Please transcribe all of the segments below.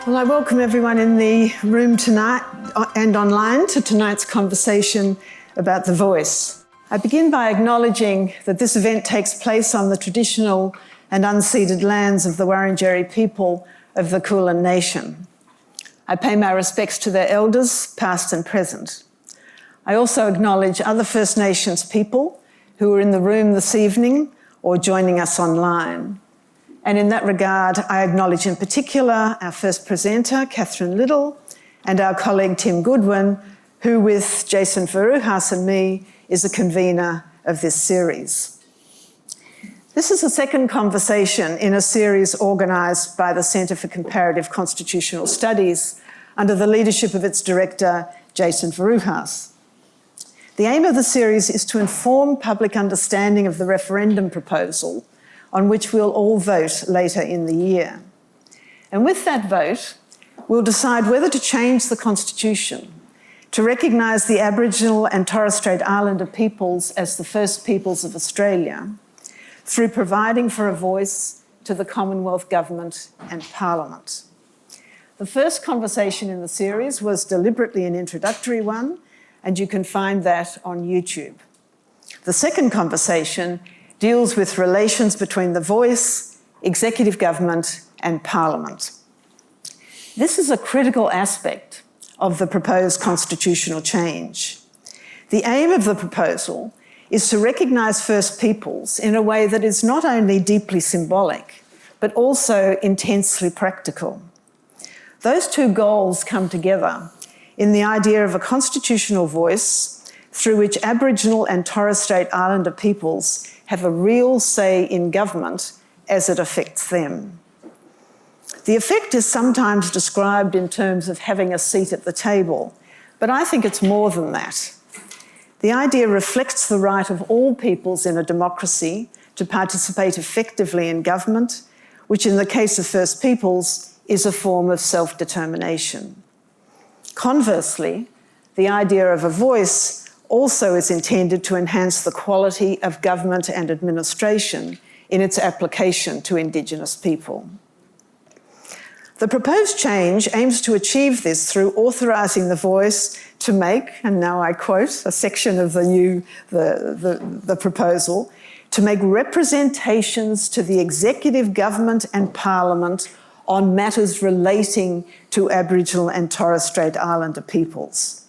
Well, I welcome everyone in the room tonight and online to tonight's conversation about the voice. I begin by acknowledging that this event takes place on the traditional and unceded lands of the Wurundjeri people of the Kulin Nation. I pay my respects to their elders, past and present. I also acknowledge other First Nations people who are in the room this evening or joining us online. And in that regard, I acknowledge in particular our first presenter, Catherine Liddle, and our colleague Tim Goodwin, who with Jason Varuhas and me is a convener of this series. This is the second conversation in a series organised by the Centre for Comparative Constitutional Studies under the leadership of its director, Jason Varuhas. The aim of the series is to inform public understanding of the referendum proposal on which we'll all vote later in the year. And with that vote, we'll decide whether to change the Constitution to recognise the Aboriginal and Torres Strait Islander peoples as the first peoples of Australia through providing for a voice to the Commonwealth Government and Parliament. The first conversation in the series was deliberately an introductory one, and you can find that on YouTube. The second conversation deals with relations between the voice, executive government and Parliament. This is a critical aspect of the proposed constitutional change. The aim of the proposal is to recognise First Peoples in a way that is not only deeply symbolic, but also intensely practical. Those two goals come together in the idea of a constitutional voice through which Aboriginal and Torres Strait Islander peoples have a real say in government as it affects them. The effect is sometimes described in terms of having a seat at the table, but I think it's more than that. The idea reflects the right of all peoples in a democracy to participate effectively in government, which in the case of First Peoples is a form of self-determination. Conversely, the idea of a voice also is intended to enhance the quality of government and administration in its application to Indigenous people. The proposed change aims to achieve this through authorising the voice to make, and now I quote a section of the proposal, to make representations to the executive government and Parliament on matters relating to Aboriginal and Torres Strait Islander peoples.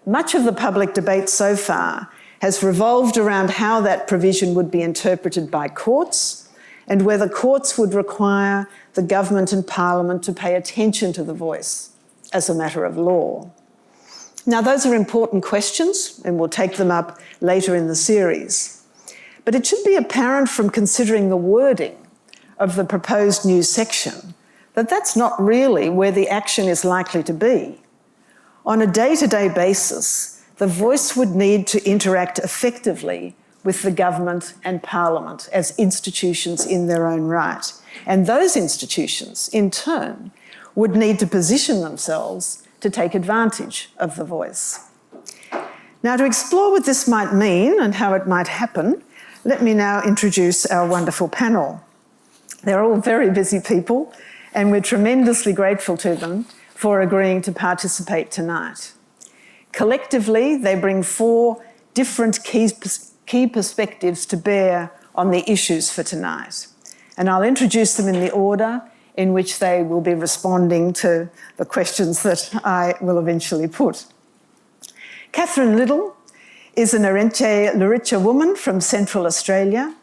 Much of the public debate so far has revolved around how that provision would be interpreted by courts and whether courts would require the government and Parliament to pay attention to the voice as a matter of law. Now, those are important questions, and we'll take them up later in the series. But it should be apparent from considering the wording of the proposed new section that that's not really where the action is likely to be. On a day-to-day basis, the voice would need to interact effectively with the government and Parliament as institutions in their own right. And those institutions, in turn, would need to position themselves to take advantage of the voice. Now, to explore what this might mean and how it might happen, let me now introduce our wonderful panel. They're all very busy people, and we're tremendously grateful to them for agreeing to participate tonight. Collectively, they bring four different key perspectives to bear on the issues for tonight. And I'll introduce them in the order in which they will be responding to the questions that I will eventually put. Catherine Liddle is an Arentje Luritja woman from Central Australia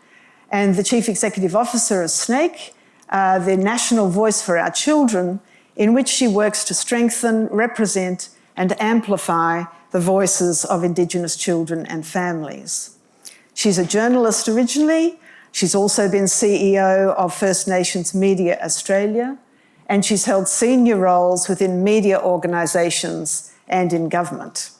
and the Chief Executive Officer of SNAKE, the National Voice for Our Children, in which she works to strengthen, represent and amplify the voices of Indigenous children and families. She's a journalist originally. She's also been CEO of First Nations Media Australia, and she's held senior roles within media organisations and in government.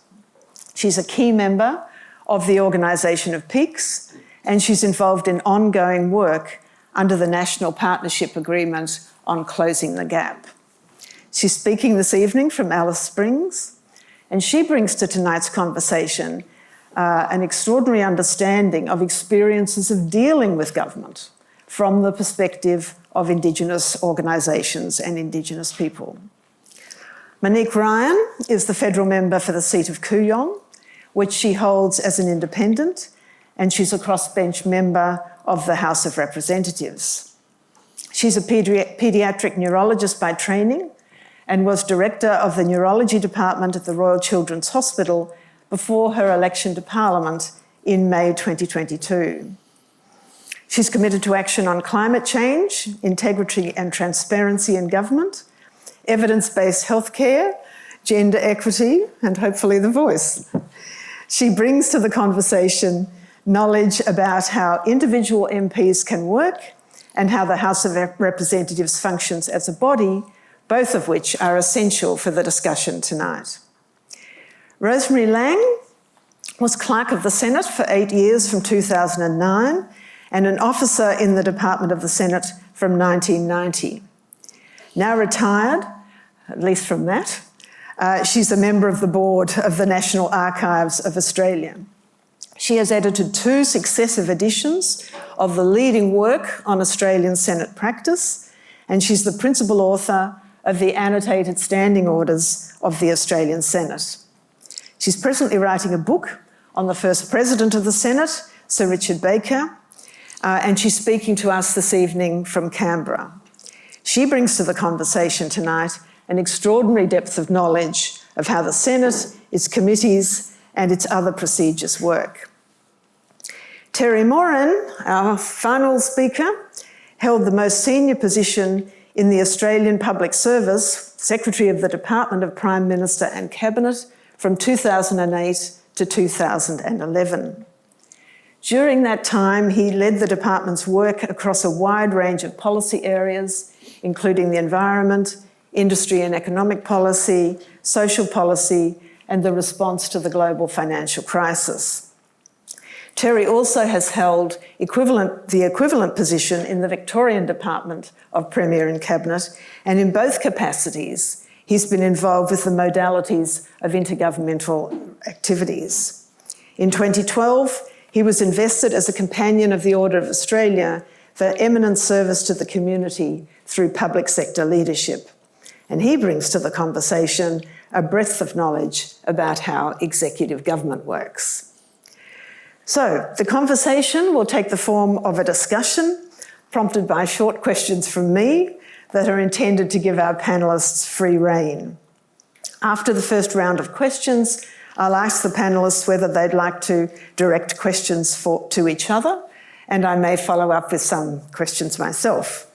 She's a key member of the organisation of Peaks, and she's involved in ongoing work under the National Partnership Agreement on Closing the Gap. She's speaking this evening from Alice Springs, and she brings to tonight's conversation an extraordinary understanding of experiences of dealing with government from the perspective of Indigenous organisations and Indigenous people. Monique Ryan is the federal member for the seat of Kooyong, which she holds as an independent, and she's a crossbench member of the House of Representatives. She's a paediatric neurologist by training and was director of the neurology department at the Royal Children's Hospital before her election to Parliament in May 2022. She's committed to action on climate change, integrity and transparency in government, evidence-based healthcare, gender equity, and hopefully the voice. She brings to the conversation knowledge about how individual MPs can work and how the House of Representatives functions as a body, both of which are essential for the discussion tonight. Rosemary Laing was Clerk of the Senate for 8 years from 2009 and an officer in the Department of the Senate from 1990. Now retired, at least from that, she's a member of the board of the National Archives of Australia. She has edited 2 successive editions of the leading work on Australian Senate practice, and she's the principal author of the annotated standing orders of the Australian Senate. She's presently writing a book on the first President of the Senate, Sir Richard Baker, and she's speaking to us this evening from Canberra. She brings to the conversation tonight an extraordinary depth of knowledge of how the Senate, its committees, and its other procedures work. Terry Moran, our final speaker, held the most senior position in the Australian Public Service, Secretary of the Department of Prime Minister and Cabinet from 2008 to 2011. During that time, he led the department's work across a wide range of policy areas, including the environment, industry and economic policy, social policy, and the response to the global financial crisis. Terry also has held the equivalent position in the Victorian Department of Premier and Cabinet, and in both capacities, he's been involved with the modalities of intergovernmental activities. In 2012, he was invested as a Companion of the Order of Australia for eminent service to the community through public sector leadership. And he brings to the conversation a breadth of knowledge about how executive government works. So the conversation will take the form of a discussion prompted by short questions from me that are intended to give our panellists free rein. After the first round of questions, I'll ask the panellists whether they'd like to direct questions to each other, and I may follow up with some questions myself.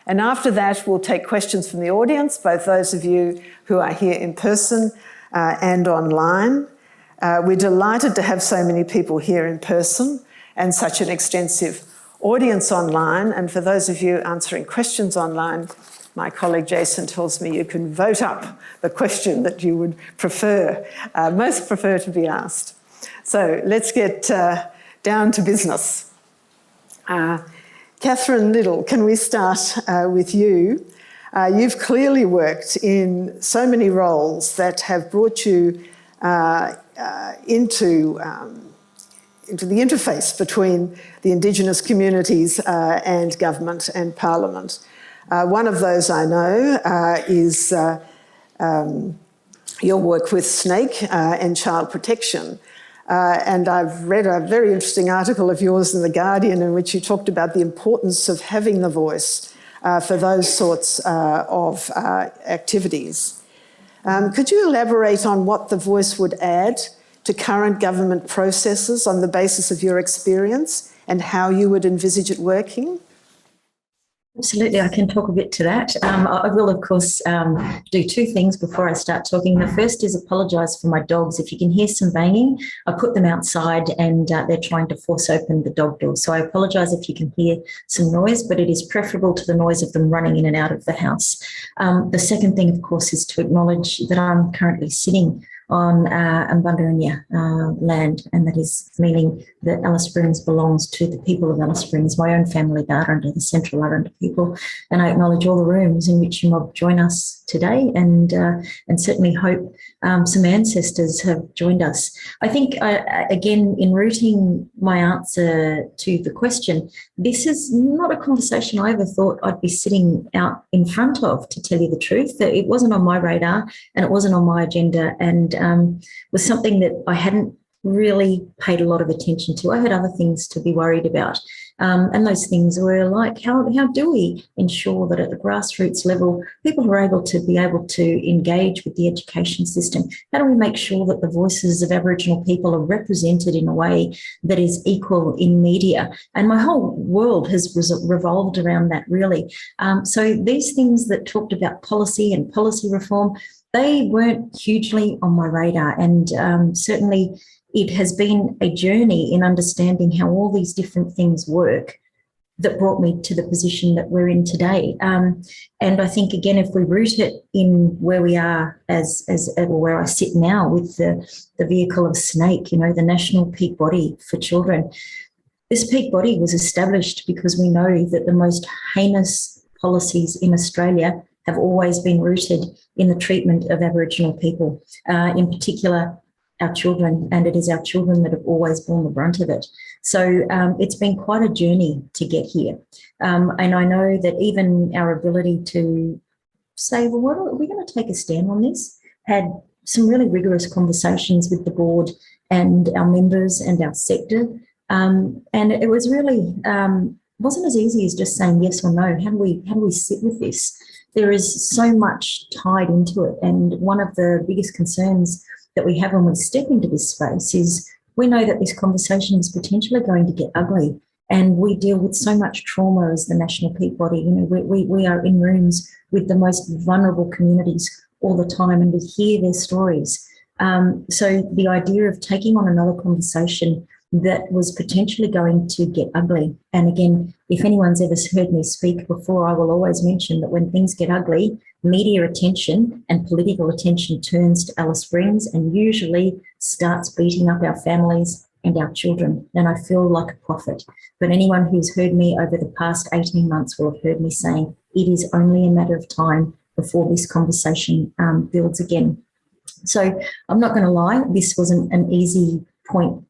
And after that, we'll take questions from the audience, both those of you who are here in person and online. We're delighted to have so many people here in person and such an extensive audience online. And for those of you answering questions online, my colleague Jason tells me you can vote up the question that you would most prefer to be asked. So let's get down to business. Catherine Liddle, can we start with you? You've clearly worked in so many roles that have brought you into the interface between the Indigenous communities and government and Parliament. One of those I know is your work with snake and child protection. And I've read a very interesting article of yours in The Guardian in which you talked about the importance of having the voice for those sorts of activities. Could you elaborate on what the voice would add to current government processes on the basis of your experience and how you would envisage it working? Absolutely, I can talk a bit to that. I will, of course, do 2 things before I start talking. The first is apologise for my dogs. If you can hear some banging, I put them outside and they're trying to force open the dog door. So I apologise if you can hear some noise, but it is preferable to the noise of them running in and out of the house. The second thing, of course, is to acknowledge that I'm currently sitting on Mbungarunya land, and that is meaning that Alice Springs belongs to the people of Alice Springs, my own family, the Arrernte, the Central Arrernte people, and I acknowledge all the rooms in which you might join us today, and certainly hope some ancestors have joined us. I think, again, in rooting my answer to the question, this is not a conversation I ever thought I'd be sitting out in front of, to tell you the truth. That it wasn't on my radar and it wasn't on my agenda, and was something that I hadn't really paid a lot of attention to. I had other things to be worried about. And those things were like, how do we ensure that at the grassroots level, people are able to engage with the education system? How do we make sure that the voices of Aboriginal people are represented in a way that is equal in media? And my whole world has revolved around that, really. So these things that talked about policy and policy reform, they weren't hugely on my radar. And certainly it has been a journey in understanding how all these different things work that brought me to the position that we're in today. And I think, again, if we root it in where we are or where I sit now with the vehicle of SNAKE, the National Peak Body for Children, this peak body was established because we know that the most heinous policies in Australia have always been rooted in the treatment of Aboriginal people, in particular our children, and it is our children that have always borne the brunt of it. So it's been quite a journey to get here. And I know that even our ability to say, well, what are we going to take a stand on this? Had some really rigorous conversations with the board and our members and our sector. And it was really, wasn't as easy as just saying yes or no. How do we sit with this? There is so much tied into it. And one of the biggest concerns that we have when we step into this space is we know that this conversation is potentially going to get ugly, and we deal with so much trauma as the National Peak Body. We are in rooms with the most vulnerable communities all the time, and we hear their stories. So the idea of taking on another conversation that was potentially going to get ugly. And again, if anyone's ever heard me speak before, I will always mention that when things get ugly, media attention and political attention turns to Alice Springs and usually starts beating up our families and our children. And I feel like a prophet. But anyone who's heard me over the past 18 months will have heard me saying it is only a matter of time before this conversation builds again. So I'm not going to lie, this wasn't an easy point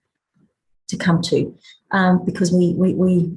to come to, because we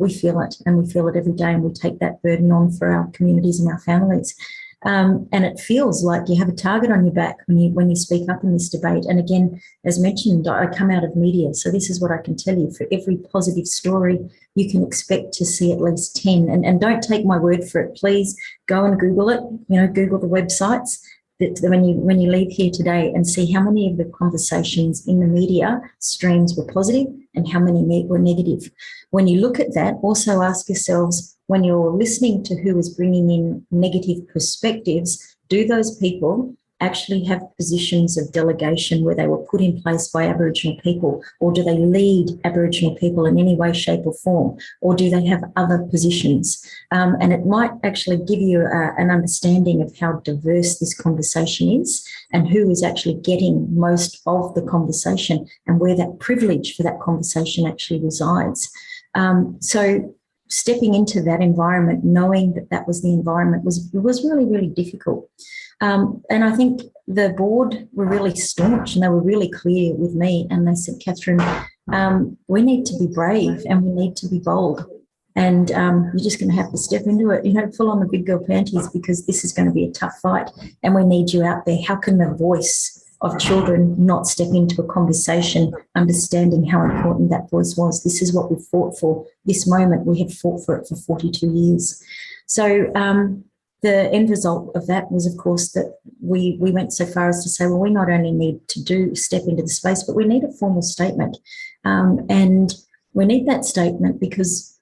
feel it, and we feel it every day, and we take that burden on for our communities and our families. And it feels like you have a target on your back when you speak up in this debate. And again, as mentioned, I come out of media, so this is what I can tell you. For every positive story, you can expect to see at least 10. And don't take my word for it. Please go and Google it. Google the websites that when you leave here today, and see how many of the conversations in the media streams were positive and how many were negative. When you look at that, also ask yourselves, when you're listening to who is bringing in negative perspectives, do those people actually have positions of delegation where they were put in place by Aboriginal people, or do they lead Aboriginal people in any way, shape or form, or do they have other positions? And it might actually give you an understanding of how diverse this conversation is and who is actually getting most of the conversation and where that privilege for that conversation actually resides. So stepping into that environment, knowing that that was the environment, was really, really difficult. And I think the board were really staunch, and they were really clear with me, and they said, Catherine, we need to be brave and we need to be bold, and you're just going to have to step into it, full on the big girl panties, because this is going to be a tough fight and we need you out there. How can the voice of children not step into a conversation, understanding how important that voice was? This is what we fought for. This moment, we had fought for it for 42 years. So the end result of that was, of course, that we went so far as to say, well, we not only need to step into the space, but we need a formal statement. And we need that statement because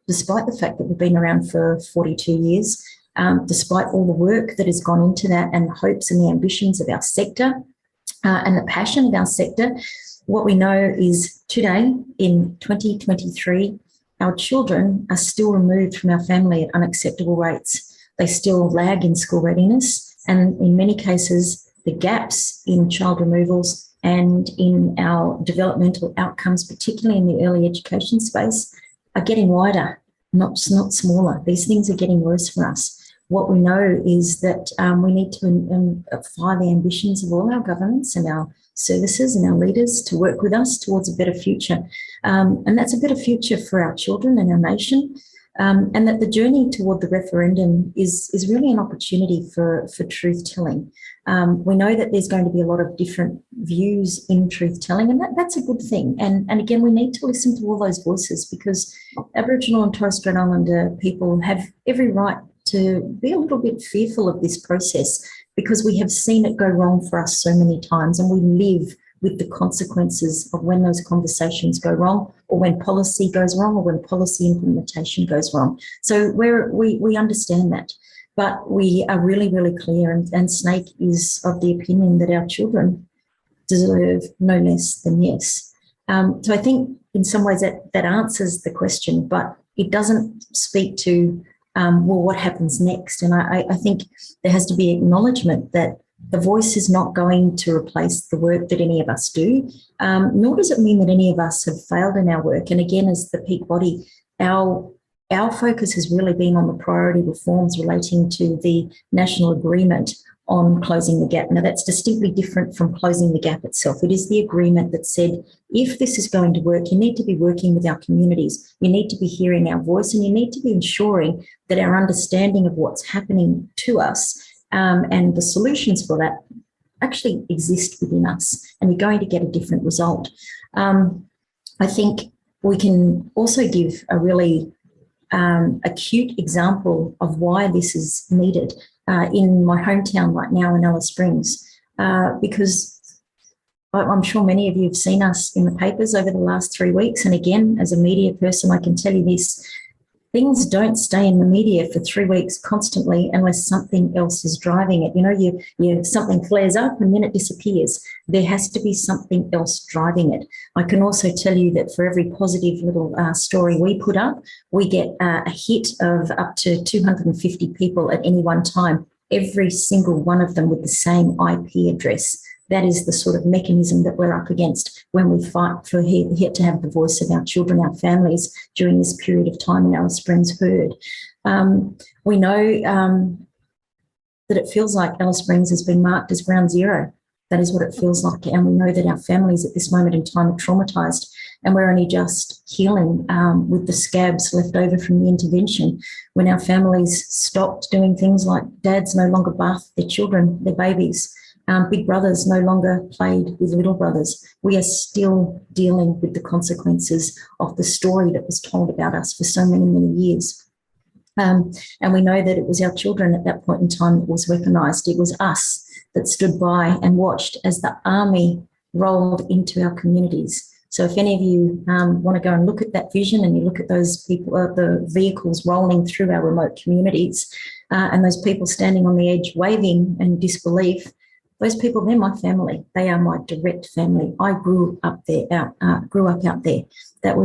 despite the fact that we've been around for 42 years, despite all the work that has gone into that and the hopes and the ambitions of our sector and the passion of our sector, what we know is today in 2023, our children are still removed from our family at unacceptable rates. They still lag in school readiness, and in many cases, the gaps in child removals and in our developmental outcomes, particularly in the early education space, are getting wider, not smaller. These things are getting worse for us. What we know is that we need to fire the ambitions of all our governments and our services and our leaders to work with us towards a better future. And that's a better future for our children and our nation. And that the journey toward the referendum is really an opportunity for truth-telling. We know that there's going to be a lot of different views in truth-telling, and that's a good thing. And again, we need to listen to all those voices, because Aboriginal and Torres Strait Islander people have every right to be a little bit fearful of this process, because we have seen it go wrong for us so many times, and we live with the consequences of when those conversations go wrong, or when policy goes wrong, or when policy implementation goes wrong. So we understand that, but we are really, really clear, and Snake is of the opinion that our children deserve no less than yes. So I think in some ways that answers the question, but it doesn't speak to, well, what happens next? And I think there has to be acknowledgement that the voice is not going to replace the work that any of us do, nor does it mean that any of us have failed in our work. And again, as the peak body, our focus has really been on the priority reforms relating to the national agreement on closing the gap. Now, that's distinctly different from closing the gap itself. It is the agreement that said, if this is going to work, you need to be working with our communities, you need to be hearing our voice, and you need to be ensuring that our understanding of what's happening to us and the solutions for that actually exist within us, and you're going to get a different result. I think we can also give a really acute example of why this is needed in my hometown right now in Alice Springs, because I'm sure many of you have seen us in the papers over the last 3 weeks. And again, as a media person, I can tell you this: things don't stay in the media for 3 weeks constantly unless something else is driving it. You know, something flares up and then it disappears. There has to be something else driving it. I can also tell you that for every positive little story we put up, we get a hit of up to 250 people at any one time, every single one of them with the same IP address. That is the sort of mechanism that we're up against when we fight for here to have the voice of our children, our families during this period of time in Alice Springs heard. We know that it feels like Alice Springs has been marked as ground zero. That is what it feels like. And we know that our families at this moment in time are traumatised, and we're only just healing with the scabs left over from the intervention, when our families stopped doing things like dads no longer bath their children, their babies. Big brothers no longer played with little brothers. We are still dealing with the consequences of the story that was told about us for so many, many years. And we know that it was our children at that point in time that was weaponised. It was us that stood by and watched as the army rolled into our communities. So if any of you want to go and look at that vision, and you look at those people, the vehicles rolling through our remote communities, and those people standing on the edge waving in disbelief, those people, they're my family. They are my direct family. I grew up out there. They're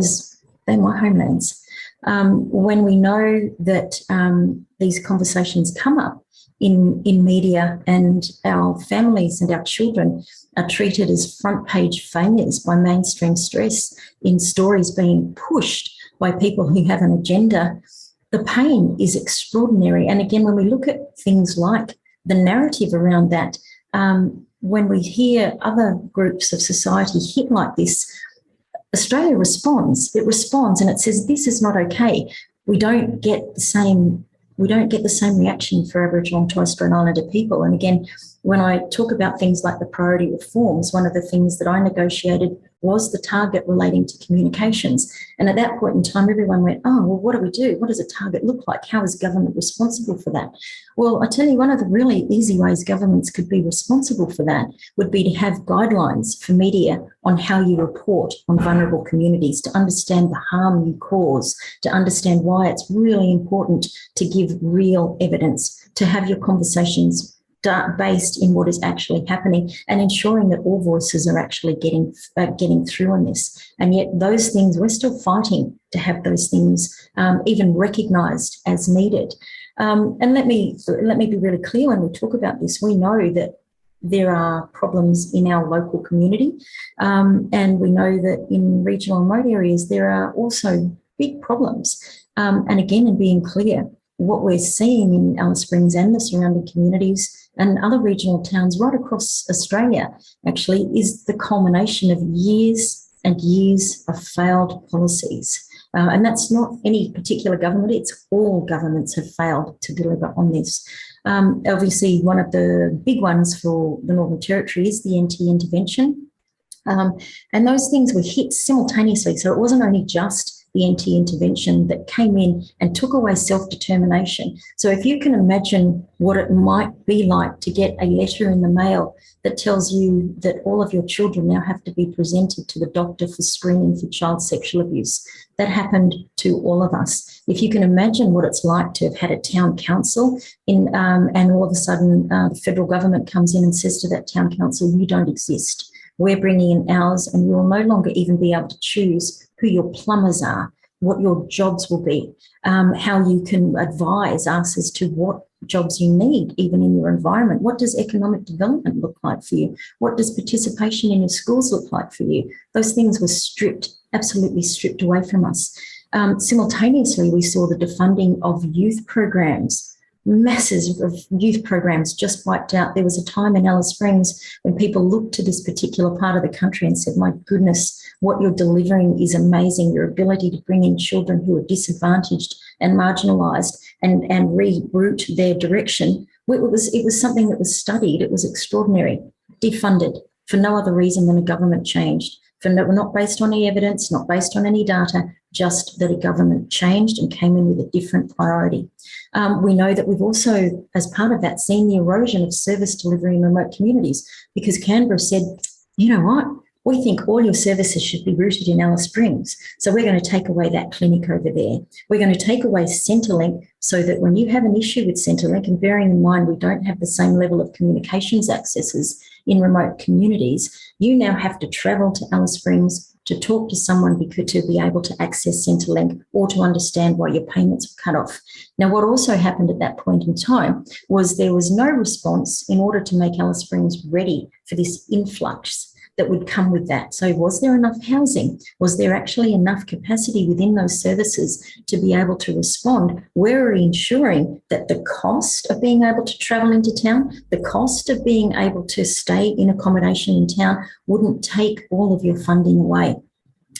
my homelands. When we know that these conversations come up in media, and our families and our children are treated as front page failures by mainstream stress, in stories being pushed by people who have an agenda, the pain is extraordinary. And again, when we look at things like the narrative around that, when we hear other groups of society hit like this, Australia responds. It responds and it says, this is not okay. We don't get the same reaction for Aboriginal and Torres Strait Islander people. And again, when I talk about things like the priority reforms, one of the things that I negotiated was the target relating to communications. And at that point in time, everyone went, oh, well, what do we do? What does a target look like? How is government responsible for that? Well, I tell you, one of the really easy ways governments could be responsible for that would be to have guidelines for media on how you report on vulnerable communities, to understand the harm you cause, to understand why it's really important to give real evidence, to have your conversations based in what is actually happening, and ensuring that all voices are actually getting through on this. And yet those things, we're still fighting to have those things even recognised as needed. And let me be really clear when we talk about this. We know that there are problems in our local community. And we know that in regional and remote areas, there are also big problems. And again, in being clear, what we're seeing in Alice Springs and the surrounding communities and other regional towns right across Australia actually is the culmination of years and years of failed policies. And that's not any particular government, it's all governments have failed to deliver on this. Obviously, one of the big ones for the Northern Territory is the NT intervention. And those things were hit simultaneously. So it wasn't only just the NT intervention that came in and took away self-determination. So if you can imagine what it might be like to get a letter in the mail that tells you that all of your children now have to be presented to the doctor for screening for child sexual abuse, that happened to all of us. If you can imagine what it's like to have had a town council and all of a sudden the federal government comes in and says to that town council, you don't exist. We're bringing in ours, and you will no longer even be able to choose who your plumbers are, what your jobs will be, how you can advise us as to what jobs you need, even in your environment. What does economic development look like for you? What does participation in your schools look like for you? Those things were stripped, absolutely stripped away from us. Simultaneously, we saw the defunding of youth programs. Masses of youth programs just wiped out. There was a time in Alice Springs when people looked to this particular part of the country and said, my goodness, what you're delivering is amazing. Your ability to bring in children who are disadvantaged and marginalised and reroute their direction. It was something that was studied. It was extraordinary. Defunded for no other reason than a government changed. Not based on any evidence, not based on any data, just that a government changed and came in with a different priority. We know that we've also, as part of that, seen the erosion of service delivery in remote communities because Canberra said, you know what, we think all your services should be rooted in Alice Springs. So we're going to take away that clinic over there. We're going to take away Centrelink so that when you have an issue with Centrelink, and bearing in mind we don't have the same level of communications accesses in remote communities, you now have to travel to Alice Springs to talk to someone to be able to access Centrelink or to understand why your payments were cut off. Now, what also happened at that point in time was there was no response in order to make Alice Springs ready for this influx that would come with that. So was there enough housing? Was there actually enough capacity within those services to be able to respond? Were we ensuring that the cost of being able to travel into town, the cost of being able to stay in accommodation in town wouldn't take all of your funding away?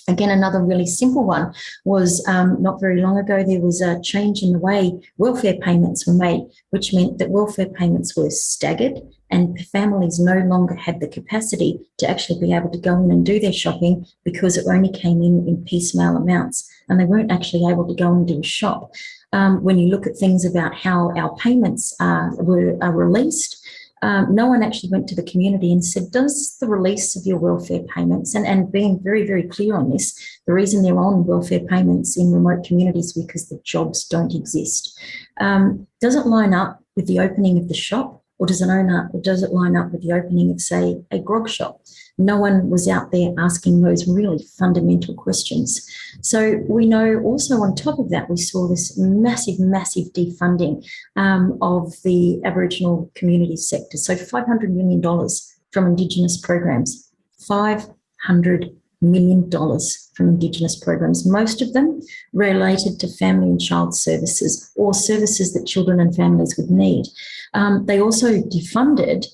Again, another really simple one was not very long ago, there was a change in the way welfare payments were made, which meant that welfare payments were staggered and families no longer had the capacity to actually be able to go in and do their shopping because it only came in piecemeal amounts and they weren't actually able to go and do a shop. When you look at things about how our payments are released, no one actually went to the community and said, does the release of your welfare payments, and being very, very clear on this, the reason they're on welfare payments in remote communities is because the jobs don't exist. Does it line up with the opening of the shop, or does it line up with the opening of, say, a grog shop? No one was out there asking those really fundamental questions. So we know also on top of that, we saw this massive, massive defunding of the Aboriginal community sector. So $500 million from Indigenous programs, $500 million from Indigenous programs, most of them related to family and child services or services that children and families would need. They also defunded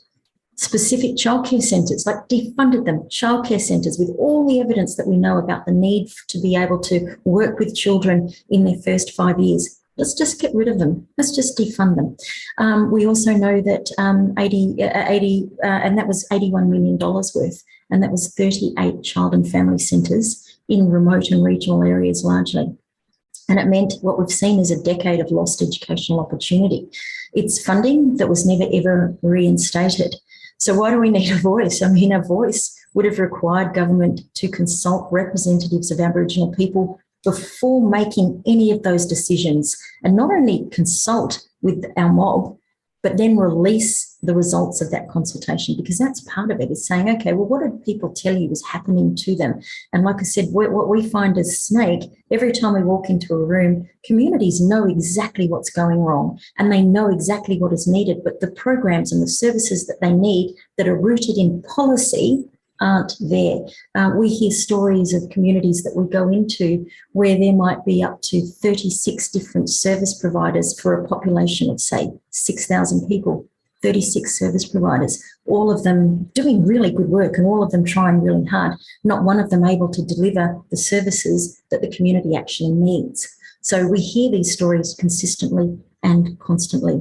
specific childcare centres, like defunded them, childcare centres, with all the evidence that we know about the need to be able to work with children in their first 5 years. Let's just get rid of them. Let's just defund them. We also know that and that was $81 million worth, and that was 38 child and family centres in remote and regional areas largely. And it meant what we've seen is a decade of lost educational opportunity. It's funding that was never, ever reinstated. So why do we need a voice? I mean, a voice would have required government to consult representatives of Aboriginal people before making any of those decisions, and not only consult with our mob, but then release the results of that consultation, because that's part of it, is saying, okay, well, what did people tell you was happening to them? And like I said, what we find as SNAKE, every time we walk into a room, communities know exactly what's going wrong and they know exactly what is needed, but the programs and the services that they need that are rooted in policy aren't there. We hear stories of communities that we go into where there might be up to 36 different service providers for a population of, say, 6,000 people, 36 service providers, all of them doing really good work and all of them trying really hard, not one of them able to deliver the services that the community actually needs. So we hear these stories consistently and constantly.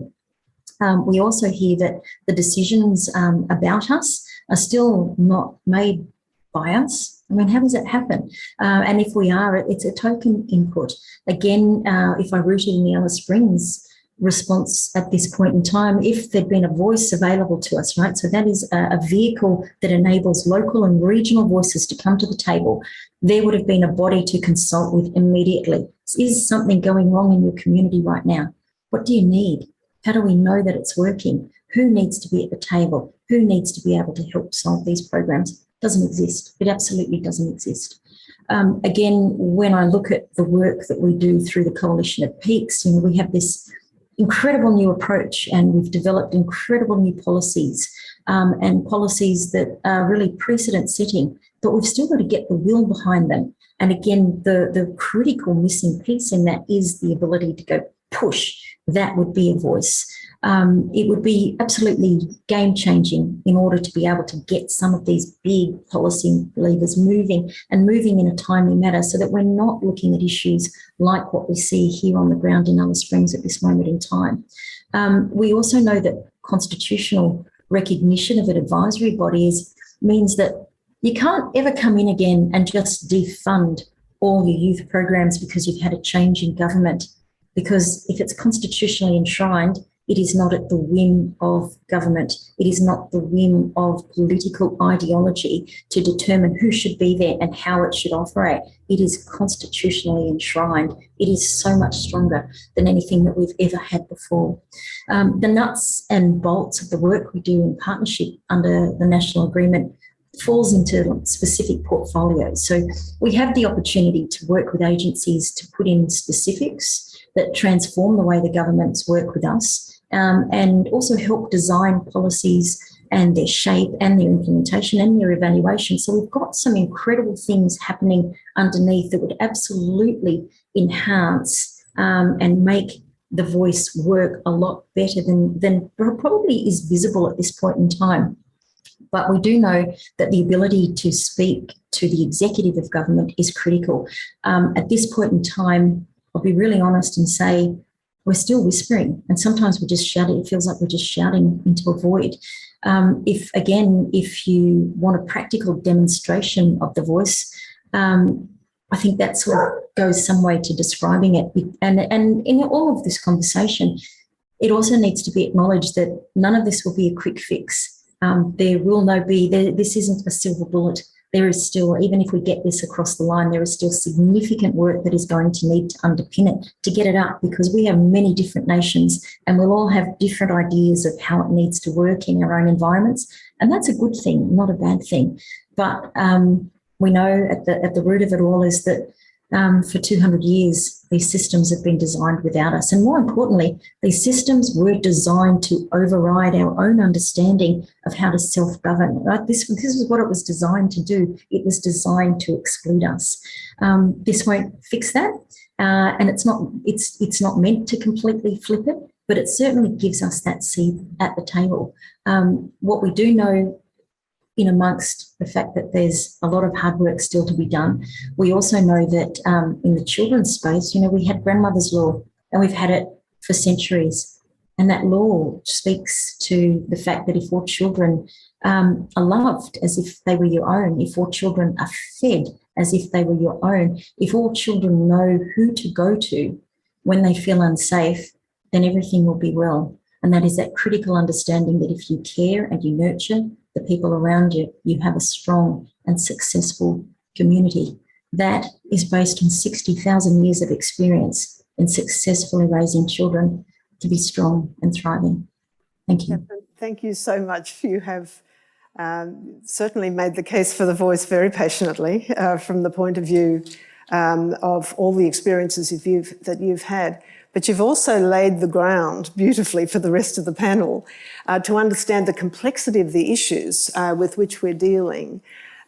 We also hear that the decisions about us are still not made by us. I mean, how does that happen? And if we are, it's a token input. Again, if I root it in the Alice Springs response at this point in time, if there'd been a voice available to us, right? So that is a vehicle that enables local and regional voices to come to the table. There would have been a body to consult with immediately. Is something going wrong in your community right now? What do you need? How do we know that it's working? Who needs to be at the table? Who needs to be able to help solve these programs? Doesn't exist. It absolutely doesn't exist. Again, when I look at the work that we do through the Coalition at Peaks, we have this incredible new approach and we've developed incredible new policies and policies that are really precedent setting, but we've still got to get the will behind them. And again, the critical missing piece in that is the ability to go push. That would be a voice. It would be absolutely game-changing in order to be able to get some of these big policy levers moving and moving in a timely manner so that we're not looking at issues like what we see here on the ground in Alice Springs at this moment in time. We also know that constitutional recognition of an advisory body means that you can't ever come in again and just defund all your youth programs because you've had a change in government. Because if it's constitutionally enshrined, it is not at the whim of government. It is not the whim of political ideology to determine who should be there and how it should operate. It is constitutionally enshrined. It is so much stronger than anything that we've ever had before. The nuts and bolts of the work we do in partnership under the National Agreement falls into specific portfolios. So we have the opportunity to work with agencies to put in specifics that transform the way the governments work with us, and also help design policies and their shape and their implementation and their evaluation. So we've got some incredible things happening underneath that would absolutely enhance and make the voice work a lot better than probably is visible at this point in time. But we do know that the ability to speak to the executive of government is critical. At this point in time, I'll be really honest and say we're still whispering, and sometimes we're just shouting. It feels like we're just shouting into a void. If you want a practical demonstration of the voice, I think that sort of goes some way to describing it. And in all of this conversation, it also needs to be acknowledged that none of this will be a quick fix. This isn't a silver bullet. There is still, even if we get this across the line, there is still significant work that is going to need to underpin it to get it up, because we have many different nations and we'll all have different ideas of how it needs to work in our own environments. And that's a good thing, not a bad thing. But we know at the root of it all is that for 200 years, these systems have been designed without us. And more importantly, these systems were designed to override our own understanding of how to self-govern. Right? This is what it was designed to do. It was designed to exclude us. This won't fix that. And it's not meant to completely flip it, but it certainly gives us that seat at the table. What we do know, in amongst the fact that there's a lot of hard work still to be done, we also know that in the children's space, we had grandmother's law and we've had it for centuries. And that law speaks to the fact that if all children are loved as if they were your own, if all children are fed as if they were your own, if all children know who to go to when they feel unsafe, then everything will be well. And that is that critical understanding that if you care and you nurture the people around you, you have a strong and successful community. That is based on 60,000 years of experience in successfully raising children to be strong and thriving. Thank you. Catherine, thank you so much. You have certainly made the case for the voice very passionately from the point of view of all the experiences that you've had. But you've also laid the ground beautifully for the rest of the panel to understand the complexity of the issues with which we're dealing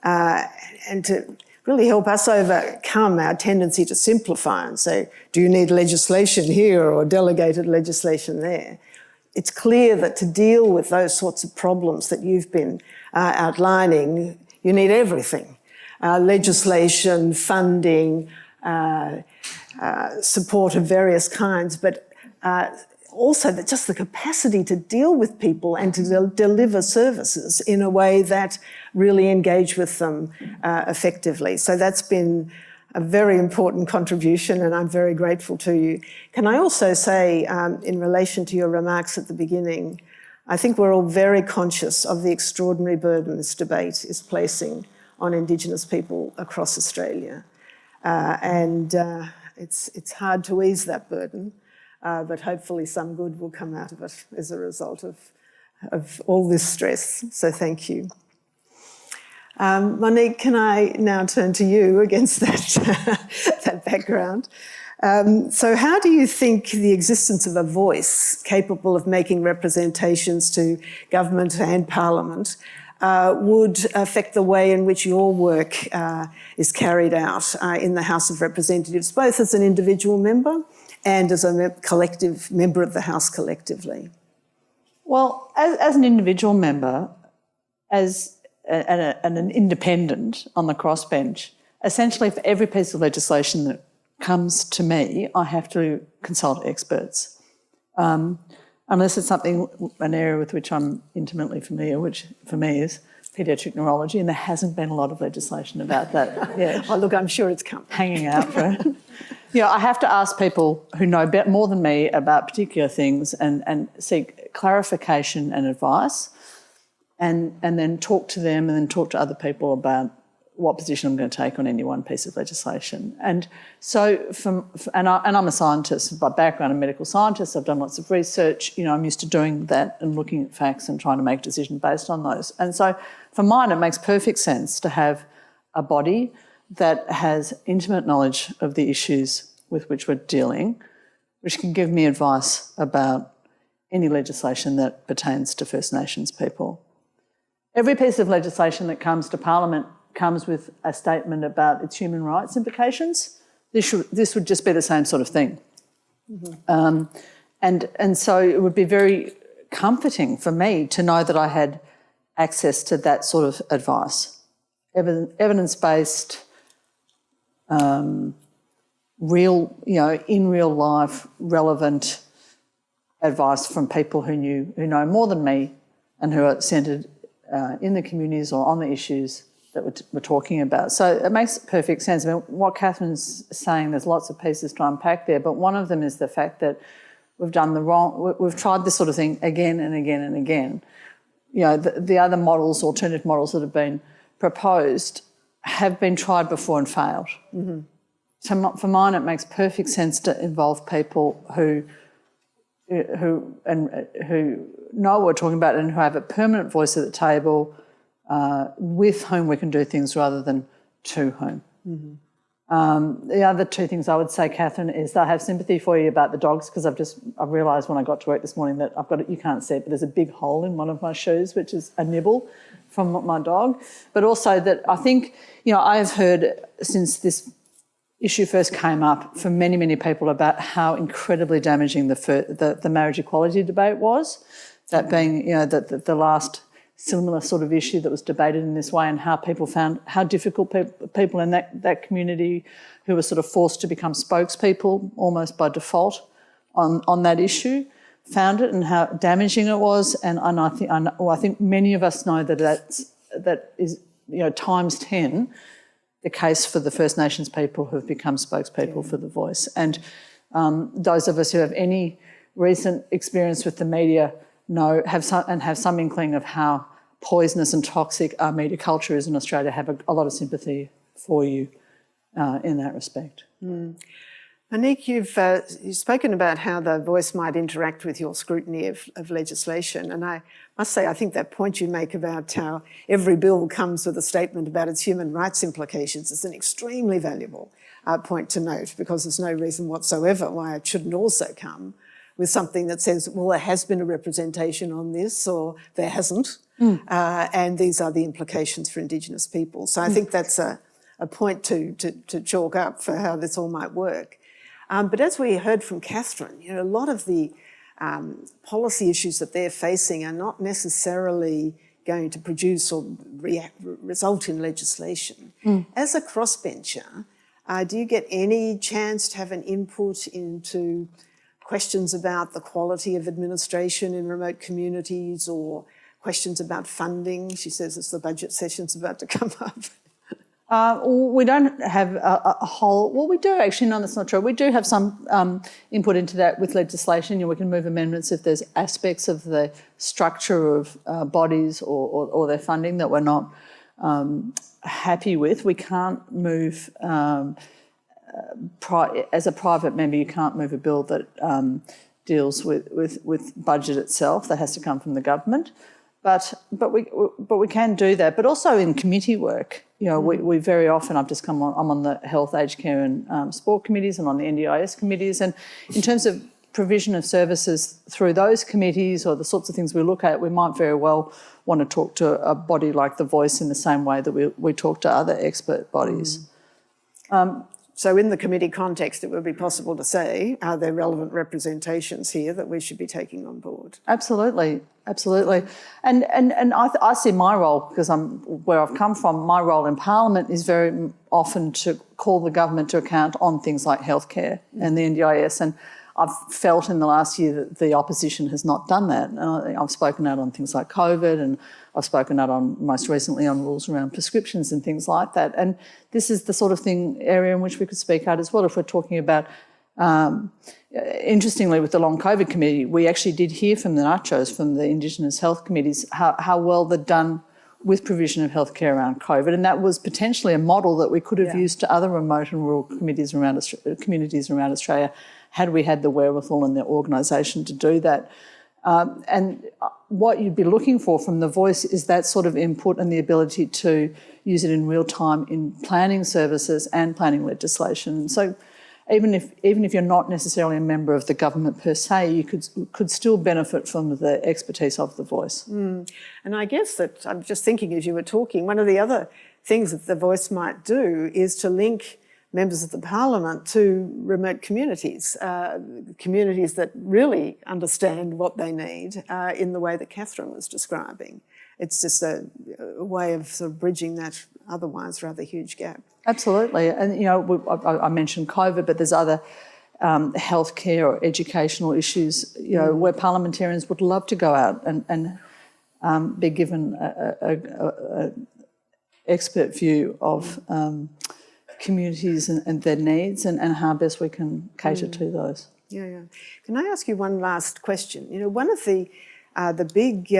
and to really help us overcome our tendency to simplify and say, do you need legislation here or delegated legislation there? It's clear that to deal with those sorts of problems that you've been outlining, you need everything. Legislation, funding, support of various kinds, but also just the capacity to deal with people and to deliver services in a way that really engage with them effectively. So that's been a very important contribution, and I'm very grateful to you. Can I also say, in relation to your remarks at the beginning, I think we're all very conscious of the extraordinary burden this debate is placing on Indigenous people across Australia. It's hard to ease that burden, but hopefully some good will come out of it as a result of all this stress. So thank you. Monique, can I now turn to you against that background? So how do you think the existence of a voice capable of making representations to government and parliament would affect the way in which your work is carried out in the House of Representatives, both as an individual member and as a collective member of the House collectively? Well, as an individual member, and an independent on the crossbench, essentially for every piece of legislation that comes to me, I have to consult experts. Unless it's an area with which I'm intimately familiar, which for me is paediatric neurology, and there hasn't been a lot of legislation about that yet. Oh, look, I'm sure it's coming. Hanging out for it. I have to ask people who know more than me about particular things and seek clarification and advice. And then talk to them and then talk to other people about what position I'm going to take on any one piece of legislation. And so, I'm a scientist by background, a medical scientist. I've done lots of research. I'm used to doing that and looking at facts and trying to make a decision based on those. And so for mine, it makes perfect sense to have a body that has intimate knowledge of the issues with which we're dealing, which can give me advice about any legislation that pertains to First Nations people. Every piece of legislation that comes to Parliament comes with a statement about its human rights implications. This would just be the same sort of thing. Mm-hmm. And so it would be very comforting for me to know that I had access to that sort of advice, evidence-based, real, in real life, relevant advice from people who know more than me and who are centred in the communities or on the issues that we're talking about. So it makes perfect sense. I mean, what Catherine's saying, there's lots of pieces to unpack there, but one of them is the fact that we've tried this sort of thing again and again and again. The other models, alternative models that have been proposed have been tried before and failed. Mm-hmm. So for mine, it makes perfect sense to involve people who know what we're talking about and who have a permanent voice at the table, with whom we can do things rather than to whom. Mm-hmm. The other two things I would say, Catherine, is that I have sympathy for you about the dogs, because I've realised when I got to work this morning that you can't see it, but there's a big hole in one of my shoes, which is a nibble from my dog. But also that I think, I've heard since this issue first came up from many, many people about how incredibly damaging the marriage equality debate was, that being, the last similar sort of issue that was debated in this way, and how people found how difficult people in that community who were sort of forced to become spokespeople almost by default on that issue found it, and how damaging it was. And I think many of us know that is times 10 the case for the First Nations people who have become spokespeople for the voice. And those of us who have any recent experience with the media have some inkling of how poisonous and toxic our media culture is in Australia, have a lot of sympathy for you in that respect. Mm. Monique, you've spoken about how the voice might interact with your scrutiny of legislation, and I must say I think that point you make about how every bill comes with a statement about its human rights implications is an extremely valuable point to note, because there's no reason whatsoever why it shouldn't also come with something that says, well, there has been a representation on this, or there hasn't, and these are the implications for Indigenous people. So I think that's a point to chalk up for how this all might work. But as we heard from Catherine, you know, a lot of the policy issues that they're facing are not necessarily going to produce or result in legislation. As a crossbencher, do you get any chance to have an input into questions about the quality of administration in remote communities, or questions about funding? She says as the budget session's about to come up. We don't have a whole... Well, we do actually. No, that's not true. We do have some input into that with legislation. You know, we can move amendments if there's aspects of the structure of bodies or their funding that we're not happy with. We can't move... as a private member, you can't move a bill that deals with budget itself. That has to come from the government. But we can do that. But also in committee work, you know, we very often, I'm on the health, aged care and sport committees and on the NDIS committees. And in terms of provision of services through those committees or the sorts of things we look at, we might very well want to talk to a body like The Voice in the same way that we talk to other expert bodies. So in the committee context, it would be possible to say, are there relevant representations here that we should be taking on board? Absolutely, absolutely. And I see my role, because I'm where I've come from, my role in Parliament is very often to call the government to account on things like healthcare and the NDIS. And I've felt in the last year that the opposition has not done that. And I've spoken out on things like COVID, and I've spoken out on, most recently, on rules around prescriptions and things like that. And this is the sort of area in which we could speak out as well. If we're talking about, interestingly, with the Long COVID Committee, we actually did hear from the Nachos, from the Indigenous health committees, how well they'd done with provision of healthcare around COVID, and that was potentially a model that we could have used to other remote and rural communities around Australia, had we had the wherewithal and the organisation to do that. And what you'd be looking for from The Voice is that sort of input and the ability to use it in real time in planning services and planning legislation. So even if you're not necessarily a member of the government per se, you could still benefit from the expertise of The Voice. And I guess that I'm just thinking as you were talking, one of the other things that The Voice might do is to link members of the Parliament to remote communities, communities that really understand what they need in the way that Catherine was describing. It's just a way of sort of bridging that otherwise rather huge gap. Absolutely. And, you know, I mentioned COVID, but there's other healthcare or educational issues, you know, where parliamentarians would love to go out and be given an expert view of communities and their needs and how best we can cater to those. Yeah. Can I ask you one last question? You know, one of the big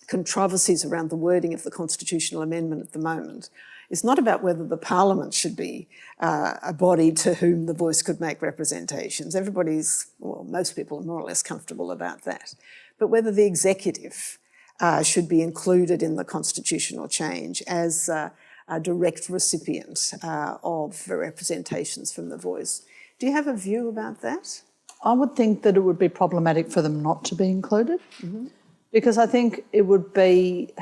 controversies around the wording of the constitutional amendment at the moment is not about whether the Parliament should be a body to whom The Voice could make representations. Most people are more or less comfortable about that. But whether the executive should be included in the constitutional change as a direct recipient of the representations from The Voice. Do you have a view about that? I would think that it would be problematic for them not to be included, because I think it would be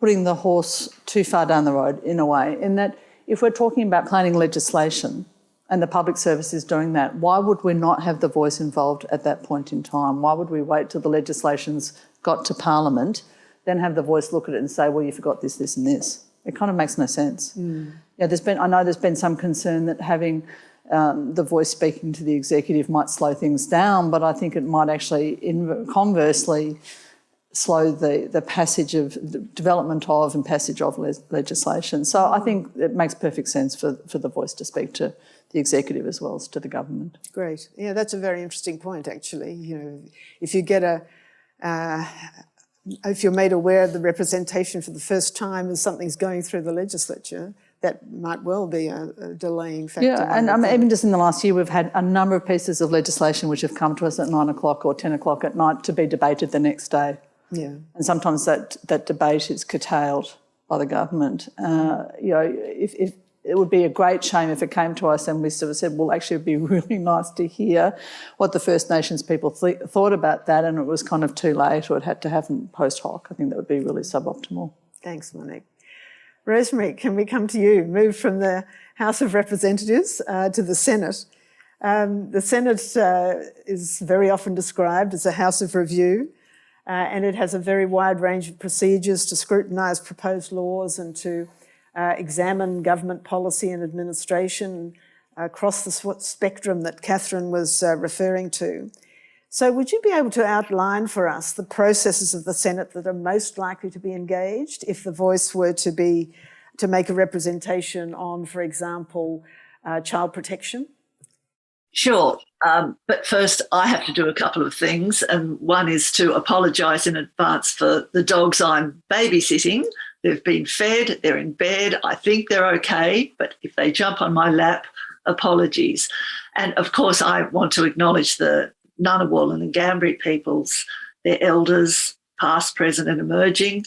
putting the horse too far down the road in a way, in that if we're talking about planning legislation and the public service is doing that, why would we not have The Voice involved at that point in time? Why would we wait till the legislation's got to Parliament, then have The Voice look at it and say, well, you forgot this, this and this? It kind of makes no sense. Yeah, I know there's been some concern that having The Voice speaking to the executive might slow things down, but I think it might actually, conversely, slow the passage of the development of and passage of legislation. So I think it makes perfect sense for The Voice to speak to the executive as well as to the government. Great. Yeah, that's a very interesting point, actually. You know, if you get if you're made aware of the representation for the first time as something's going through the legislature, that might well be a delaying factor. Yeah, and even just in the last year, we've had a number of pieces of legislation which have come to us at 9 o'clock or 10 o'clock at night to be debated the next day. Yeah. And sometimes that debate is curtailed by the government. If it would be a great shame if it came to us and we sort of said, well, actually it'd be really nice to hear what the First Nations people thought about that, and it was kind of too late or it had to happen post hoc. I think that would be really suboptimal. Thanks, Monique. Rosemary, can we come to you? Move from the House of Representatives to the Senate. The Senate is very often described as a house of review, and it has a very wide range of procedures to scrutinise proposed laws and to examine government policy and administration across the spectrum that Catherine was referring to. So would you be able to outline for us the processes of the Senate that are most likely to be engaged if the Voice were to make a representation on, for example, child protection? Sure, but first I have to do a couple of things, and one is to apologise in advance for the dogs I'm babysitting. They've been fed, they're in bed, I think they're okay, but if they jump on my lap, apologies. And of course I want to acknowledge the Ngunnawal and Ngambri peoples, their elders, past, present and emerging,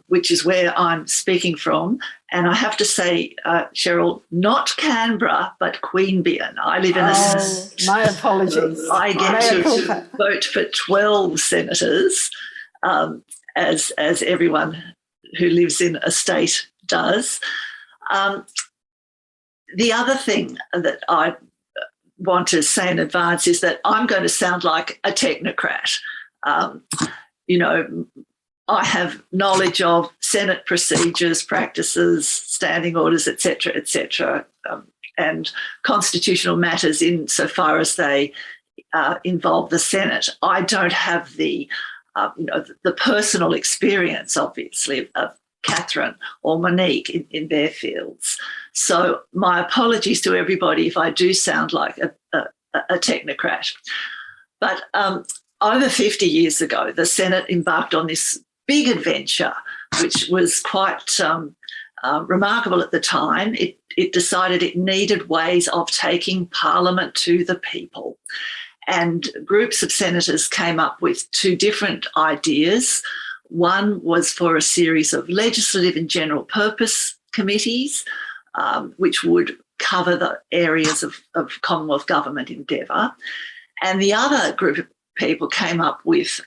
which is where I'm speaking from. And I have to say, Cheryl, not Canberra, but Queanbeyan. I live in a... my apologies. I get to vote for 12 senators, as everyone who lives in a state does. The other thing that I want to say in advance is that I'm going to sound like a technocrat. I have knowledge of Senate procedures, practices, standing orders, etc., and constitutional matters insofar as they involve the Senate. I don't have the personal experience, obviously, of Catherine or Monique in their fields. So my apologies to everybody if I do sound like a technocrat. But over 50 years ago, the Senate embarked on this big adventure, which was quite remarkable at the time. It decided it needed ways of taking Parliament to the people. And groups of senators came up with two different ideas. One was for a series of legislative and general purpose committees, which would cover the areas of Commonwealth government endeavour. And the other group of people came up with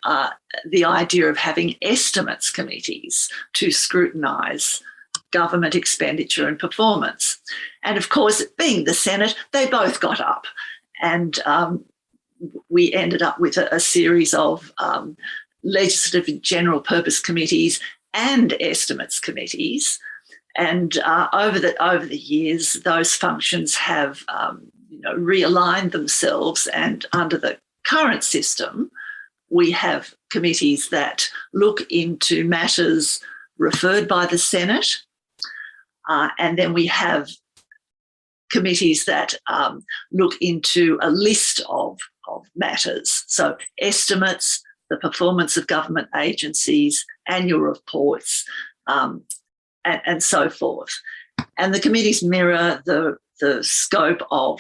the idea of having estimates committees to scrutinise government expenditure and performance. And of course, being the Senate, they both got up, and we ended up with a series of legislative and general purpose committees and estimates committees. And over the years, those functions have realigned themselves, and under the current system, we have committees that look into matters referred by the Senate, and then we have committees that look into a list of matters. So estimates, the performance of government agencies, annual reports, and so forth. And the committees mirror the scope of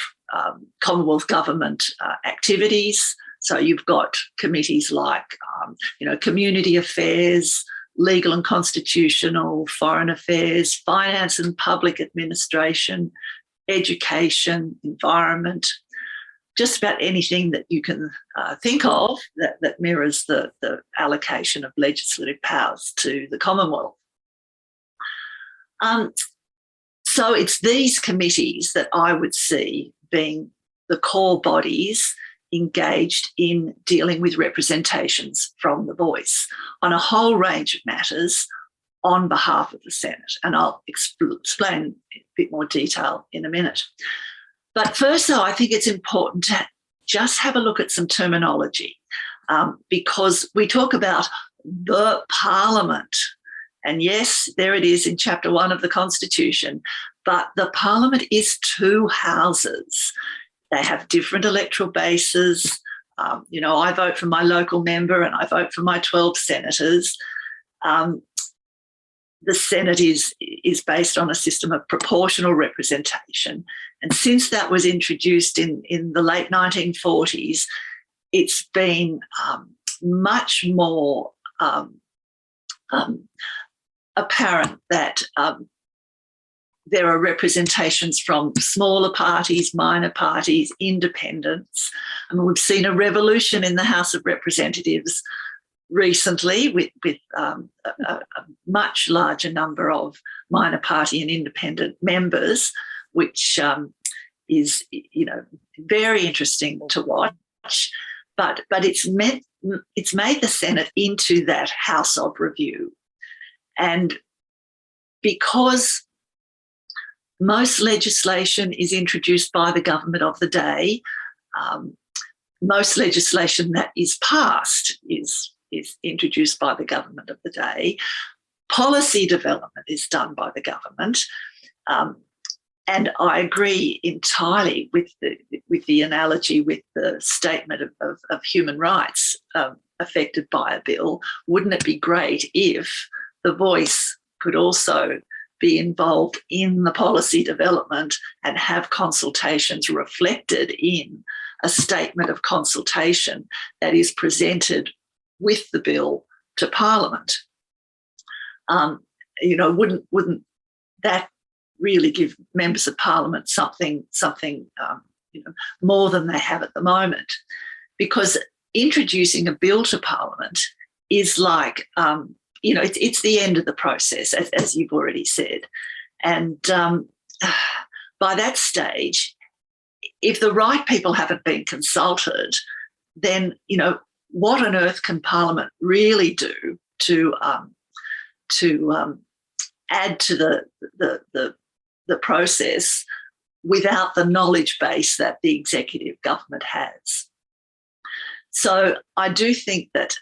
Commonwealth government activities. So you've got committees like, community affairs, legal and constitutional, foreign affairs, finance and public administration, education, environment, just about anything that you can think of that mirrors the allocation of legislative powers to the Commonwealth. So it's these committees that I would see being the core bodies engaged in dealing with representations from the Voice on a whole range of matters on behalf of the Senate. And I'll explain in a bit more detail in a minute. But first, though, I think it's important to just have a look at some terminology, because we talk about the Parliament. And yes, there it is in Chapter 1 of the Constitution, but the Parliament is two houses. They have different electoral bases. I vote for my local member and I vote for my 12 senators. the Senate is based on a system of proportional representation. And since that was introduced in the late 1940s, it's been much more apparent that there are representations from smaller parties, minor parties, independents. I mean, we've seen a revolution in the House of Representatives recently with a much larger number of minor party and independent members, which is, you know, very interesting to watch. But it's made the Senate into that House of Review. And because most legislation is introduced by the government of the day, most legislation that is passed is introduced by the government of the day. Policy development is done by the government. And I agree entirely with the analogy with the statement of human rights affected by a bill. Wouldn't it be great if the voice could also be involved in the policy development and have consultations reflected in a statement of consultation that is presented with the bill to Parliament? You know, wouldn't that really give members of Parliament something you know, more than they have at the moment? Because introducing a bill to Parliament is like, you know, it's the end of the process, as you've already said. And by that stage, if the right people haven't been consulted, then, you know, what on earth can Parliament really do to add to the process without the knowledge base that the executive government has? So I do think that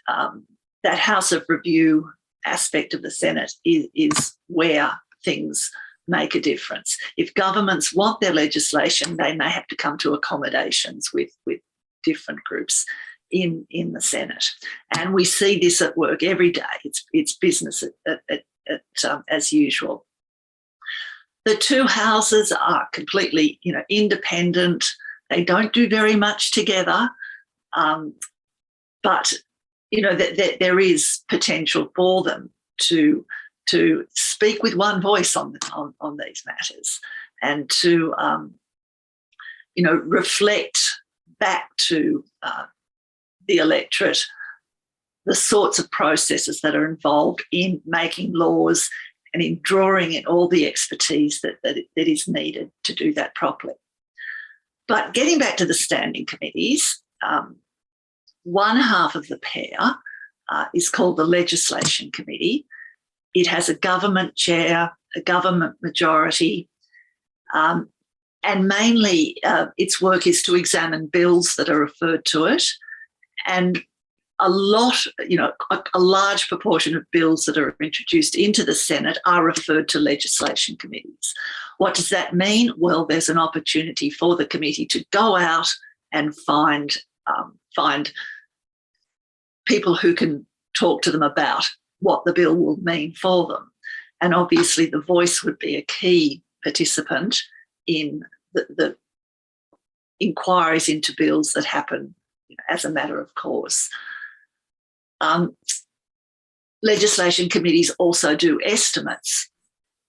that House of Review aspect of the Senate is where things make a difference. If governments want their legislation, they may have to come to accommodations with different groups in the Senate. And we see this at work every day. It's business as usual. The two houses are completely, you know, independent. They don't do very much together, but you know that there is potential for them to speak with one voice on these matters, and to you know, reflect back to the electorate the sorts of processes that are involved in making laws and in drawing in all the expertise that is needed to do that properly. But getting back to the standing committees, one half of the pair is called the Legislation Committee. It has a government chair, a government majority, and mainly its work is to examine bills that are referred to it. And a large proportion of bills that are introduced into the Senate are referred to legislation committees. What does that mean? Well, there's an opportunity for the committee to go out and find people who can talk to them about what the bill will mean for them. And obviously the voice would be a key participant in the inquiries into bills that happen, you know, as a matter of course. Legislation committees also do estimates,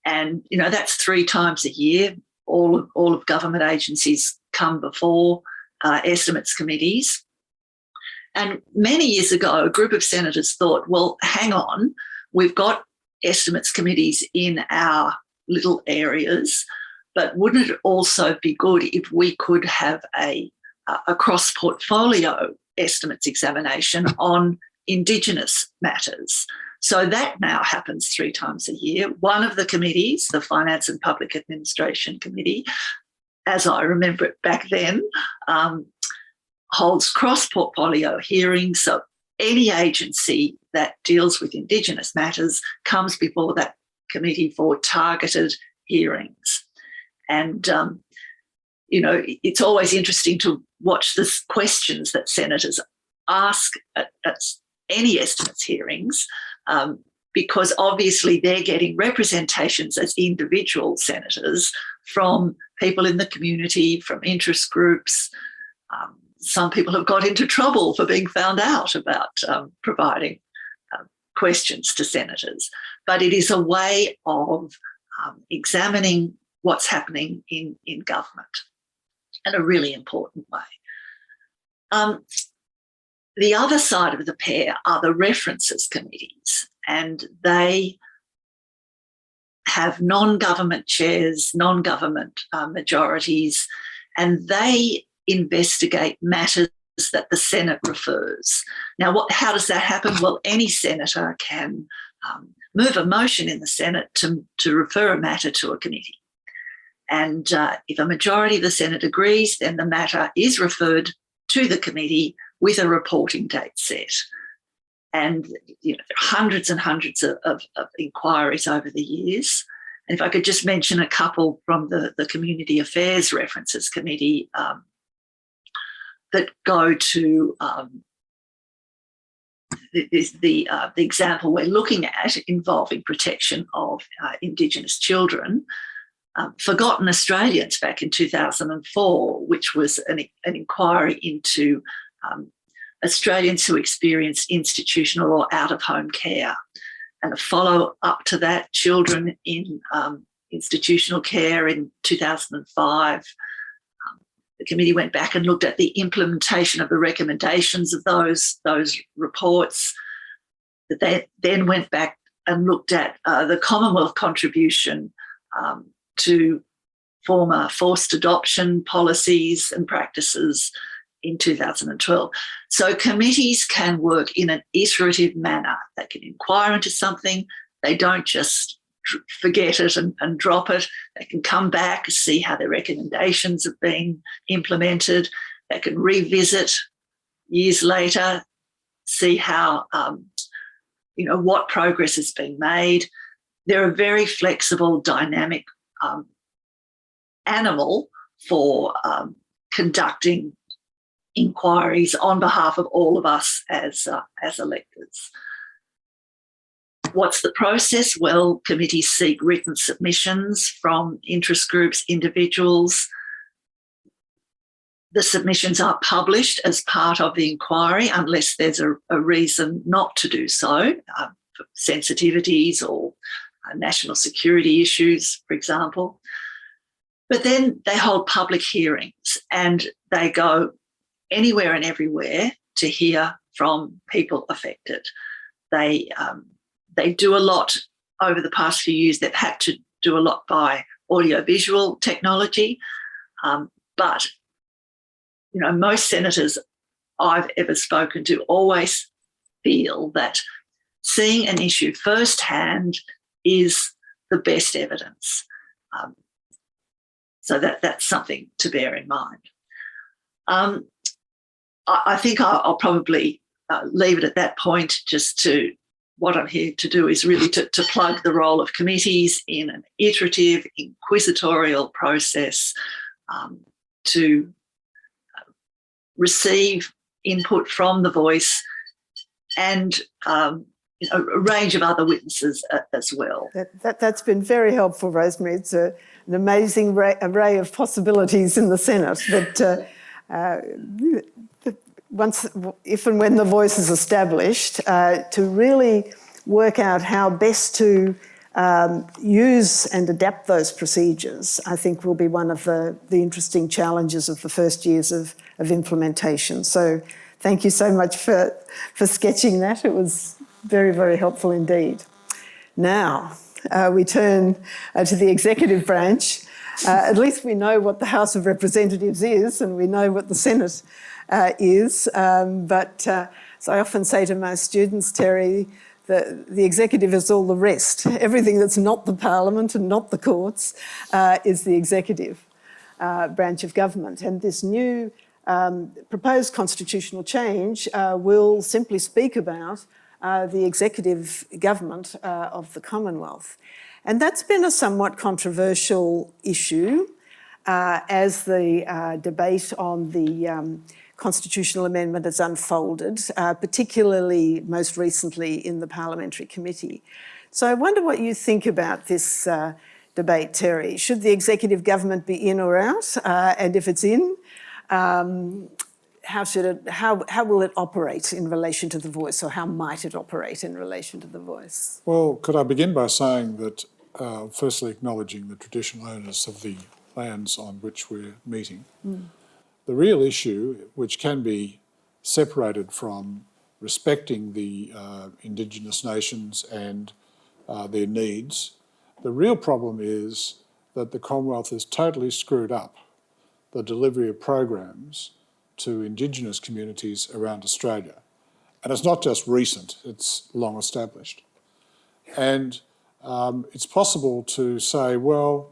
and you know, that's 3 times a year. All of government agencies come before estimates committees. And many years ago, a group of senators thought, well, hang on, we've got estimates committees in our little areas, but wouldn't it also be good if we could have a cross-portfolio estimates examination on Indigenous matters? So that now happens 3 times a year. One of the committees, the Finance and Public Administration Committee, as I remember it back then, holds cross-portfolio hearings. So any agency that deals with Indigenous matters comes before that committee for targeted hearings. And, you know, it's always interesting to watch the questions that senators ask at any estimates hearings, because obviously they're getting representations as individual senators from people in the community, from interest groups. Some people have got into trouble for being found out about providing questions to senators. But it is a way of examining what's happening in government in a really important way. The other side of the pair are the references committees, and they have non-government chairs, non-government majorities, and they investigate matters that the Senate refers. Now, how does that happen? Well, any senator can move a motion in the Senate to refer a matter to a committee. And if a majority of the Senate agrees, then the matter is referred to the committee with a reporting date set. And there are hundreds and hundreds of inquiries over the years. And if I could just mention a couple from the Community Affairs References Committee that go to the example we're looking at involving protection of Indigenous children. Forgotten Australians back in 2004, which was an inquiry into Australians who experienced institutional or out-of-home care. And a follow-up to that, children in institutional care in 2005. The committee went back and looked at the implementation of the recommendations of those reports. They then went back and looked at the Commonwealth contribution to former forced adoption policies and practices in 2012. So committees can work in an iterative manner. They can inquire into something. They don't just forget it and drop it. They can come back, see how their recommendations have been implemented. They can revisit years later, see how, what progress has been made. They're a very flexible, dynamic animal for conducting inquiries on behalf of all of us as electors. What's the process? Well, committees seek written submissions from interest groups, individuals. The submissions are published as part of the inquiry unless there's a reason not to do so, for sensitivities or national security issues, for example. But then they hold public hearings and they go anywhere and everywhere to hear from people affected. They do a lot over the past few years. They've had to do a lot by audiovisual technology, but most senators I've ever spoken to always feel that seeing an issue firsthand is the best evidence. So that's something to bear in mind. I think I'll probably leave it at that point. Just to what I'm here to do is really to plug the role of committees in an iterative, inquisitorial process to receive input from the voice and a range of other witnesses as well. That's been very helpful, Rosemary. It's an amazing array of possibilities in the Senate that if and when the voice is established, to really work out how best to use and adapt those procedures, I think will be one of the interesting challenges of the first years of implementation. So thank you so much for sketching that. It was very, very helpful indeed. Now, we turn to the executive branch. At least we know what the House of Representatives is and we know what the Senate is. So I often say to my students, Terry, the executive is all the rest. Everything that's not the parliament and not the courts is the executive branch of government. And this new proposed constitutional change will simply speak about the executive government of the Commonwealth. And that's been a somewhat controversial issue as the debate on the constitutional amendment has unfolded, particularly most recently in the Parliamentary Committee. So I wonder what you think about this debate, Terry. Should the executive government be in or out? And if it's in, how will it operate in relation to the voice, or how might it operate in relation to the voice? Well, could I begin by saying that, firstly acknowledging the traditional owners of the lands on which we're meeting. The real issue, which can be separated from respecting the Indigenous nations and their needs, the real problem is that the Commonwealth has totally screwed up the delivery of programs to Indigenous communities around Australia. And it's not just recent, it's long established. And it's possible to say, well,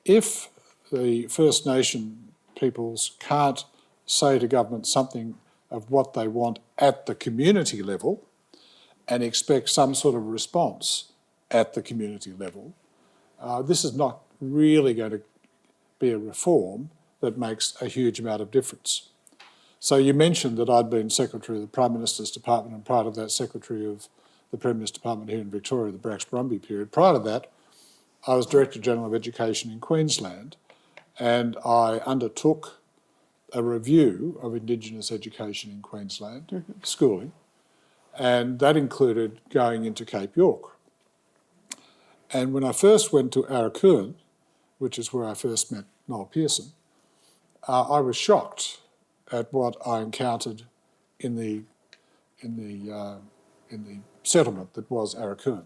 if the First Nation peoples can't say to government something of what they want at the community level and expect some sort of response at the community level, this is not really going to be a reform that makes a huge amount of difference. So you mentioned that I'd been Secretary of the Prime Minister's Department and part of that Secretary of the Premier's Department here in Victoria, the Bracks-Brumby period. Prior to that, I was Director-General of Education in Queensland, and I undertook a review of Indigenous education in Queensland, schooling, and that included going into Cape York. And when I first went to Arakuan, which is where I first met Noel Pearson, I was shocked at what I encountered in the settlement that was Arakuan.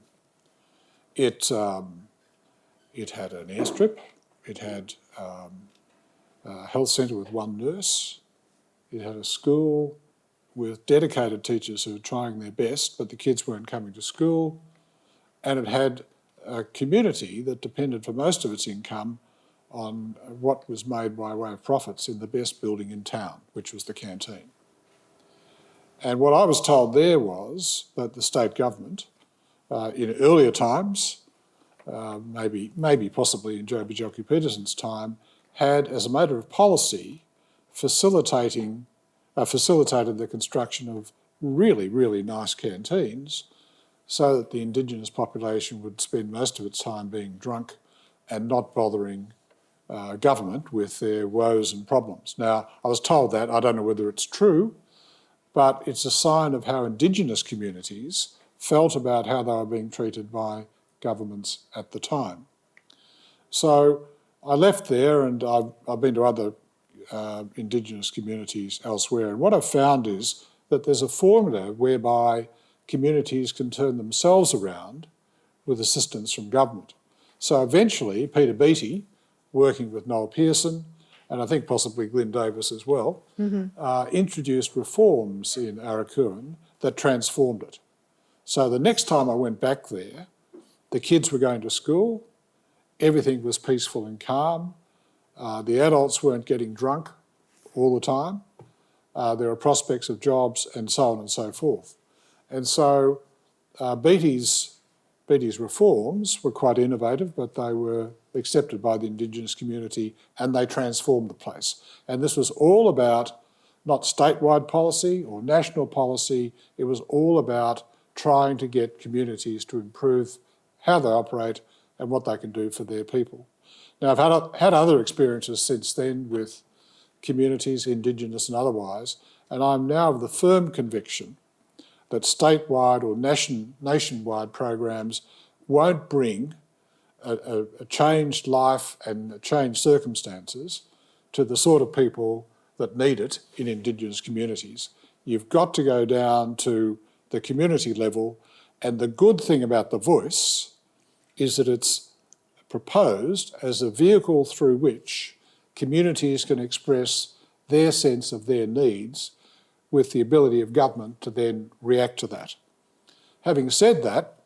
It had an airstrip, it had a health centre with one nurse, it had a school with dedicated teachers who were trying their best, but the kids weren't coming to school, and it had a community that depended for most of its income on what was made by way of profits in the best building in town, which was the canteen. And what I was told there was that the state government, in earlier times, maybe possibly in Joh Bjelke-Petersen's time, had, as a matter of policy, facilitated the construction of really, really nice canteens so that the Indigenous population would spend most of its time being drunk and not bothering government with their woes and problems. Now, I was told that, I don't know whether it's true, but it's a sign of how Indigenous communities felt about how they were being treated by governments at the time. So I left there, and I've been to other Indigenous communities elsewhere, and what I've found is that there's a formula whereby communities can turn themselves around with assistance from government. So eventually, Peter Beattie, working with Noel Pearson, and I think possibly Glyn Davis as well, introduced reforms in Arakuan that transformed it. So the next time I went back there, the kids were going to school, everything was peaceful and calm, the adults weren't getting drunk all the time, there were prospects of jobs and so on and so forth. And so Beattie's reforms were quite innovative, but they were accepted by the Indigenous community and they transformed the place. And this was all about not statewide policy or national policy, it was all about trying to get communities to improve how they operate and what they can do for their people. Now, I've had other experiences since then with communities, Indigenous and otherwise, and I'm now of the firm conviction that statewide or nationwide programs won't bring a changed life and changed circumstances to the sort of people that need it in Indigenous communities. You've got to go down to the community level, and the good thing about the voice is that it's proposed as a vehicle through which communities can express their sense of their needs with the ability of government to then react to that. Having said that,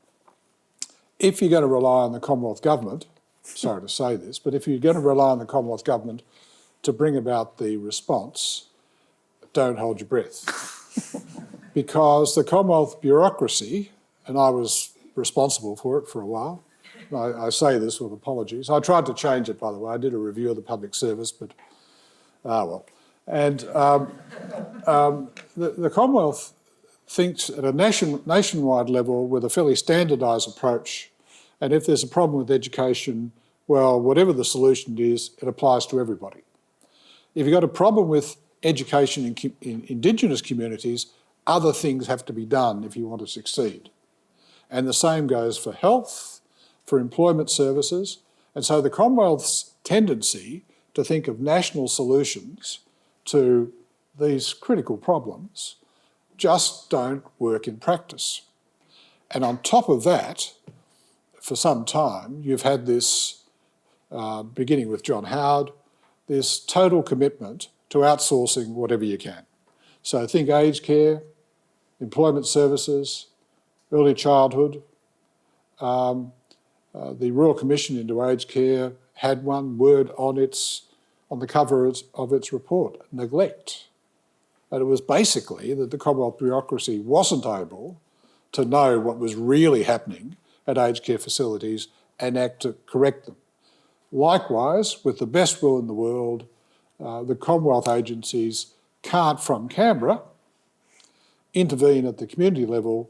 if you're going to rely on the Commonwealth Government, sorry to say this, but if you're going to rely on the Commonwealth Government to bring about the response, don't hold your breath. Because the Commonwealth bureaucracy, and I was responsible for it for a while, I say this with apologies. I tried to change it, by the way. I did a review of the public service, but, well. And the Commonwealth thinks at a nationwide level with a fairly standardised approach, and if there's a problem with education, well, whatever the solution is, it applies to everybody. If you've got a problem with education in Indigenous communities, other things have to be done if you want to succeed. And the same goes for health, for employment services. And so the Commonwealth's tendency to think of national solutions to these critical problems just don't work in practice. And on top of that, for some time, you've had this, beginning with John Howard, this total commitment to outsourcing whatever you can. So think aged care, employment services, early childhood. The Royal Commission into Aged Care had one word on the cover of its report, neglect. And it was basically that the Commonwealth bureaucracy wasn't able to know what was really happening at aged care facilities and act to correct them. Likewise, with the best will in the world, the Commonwealth agencies can't, from Canberra, intervene at the community level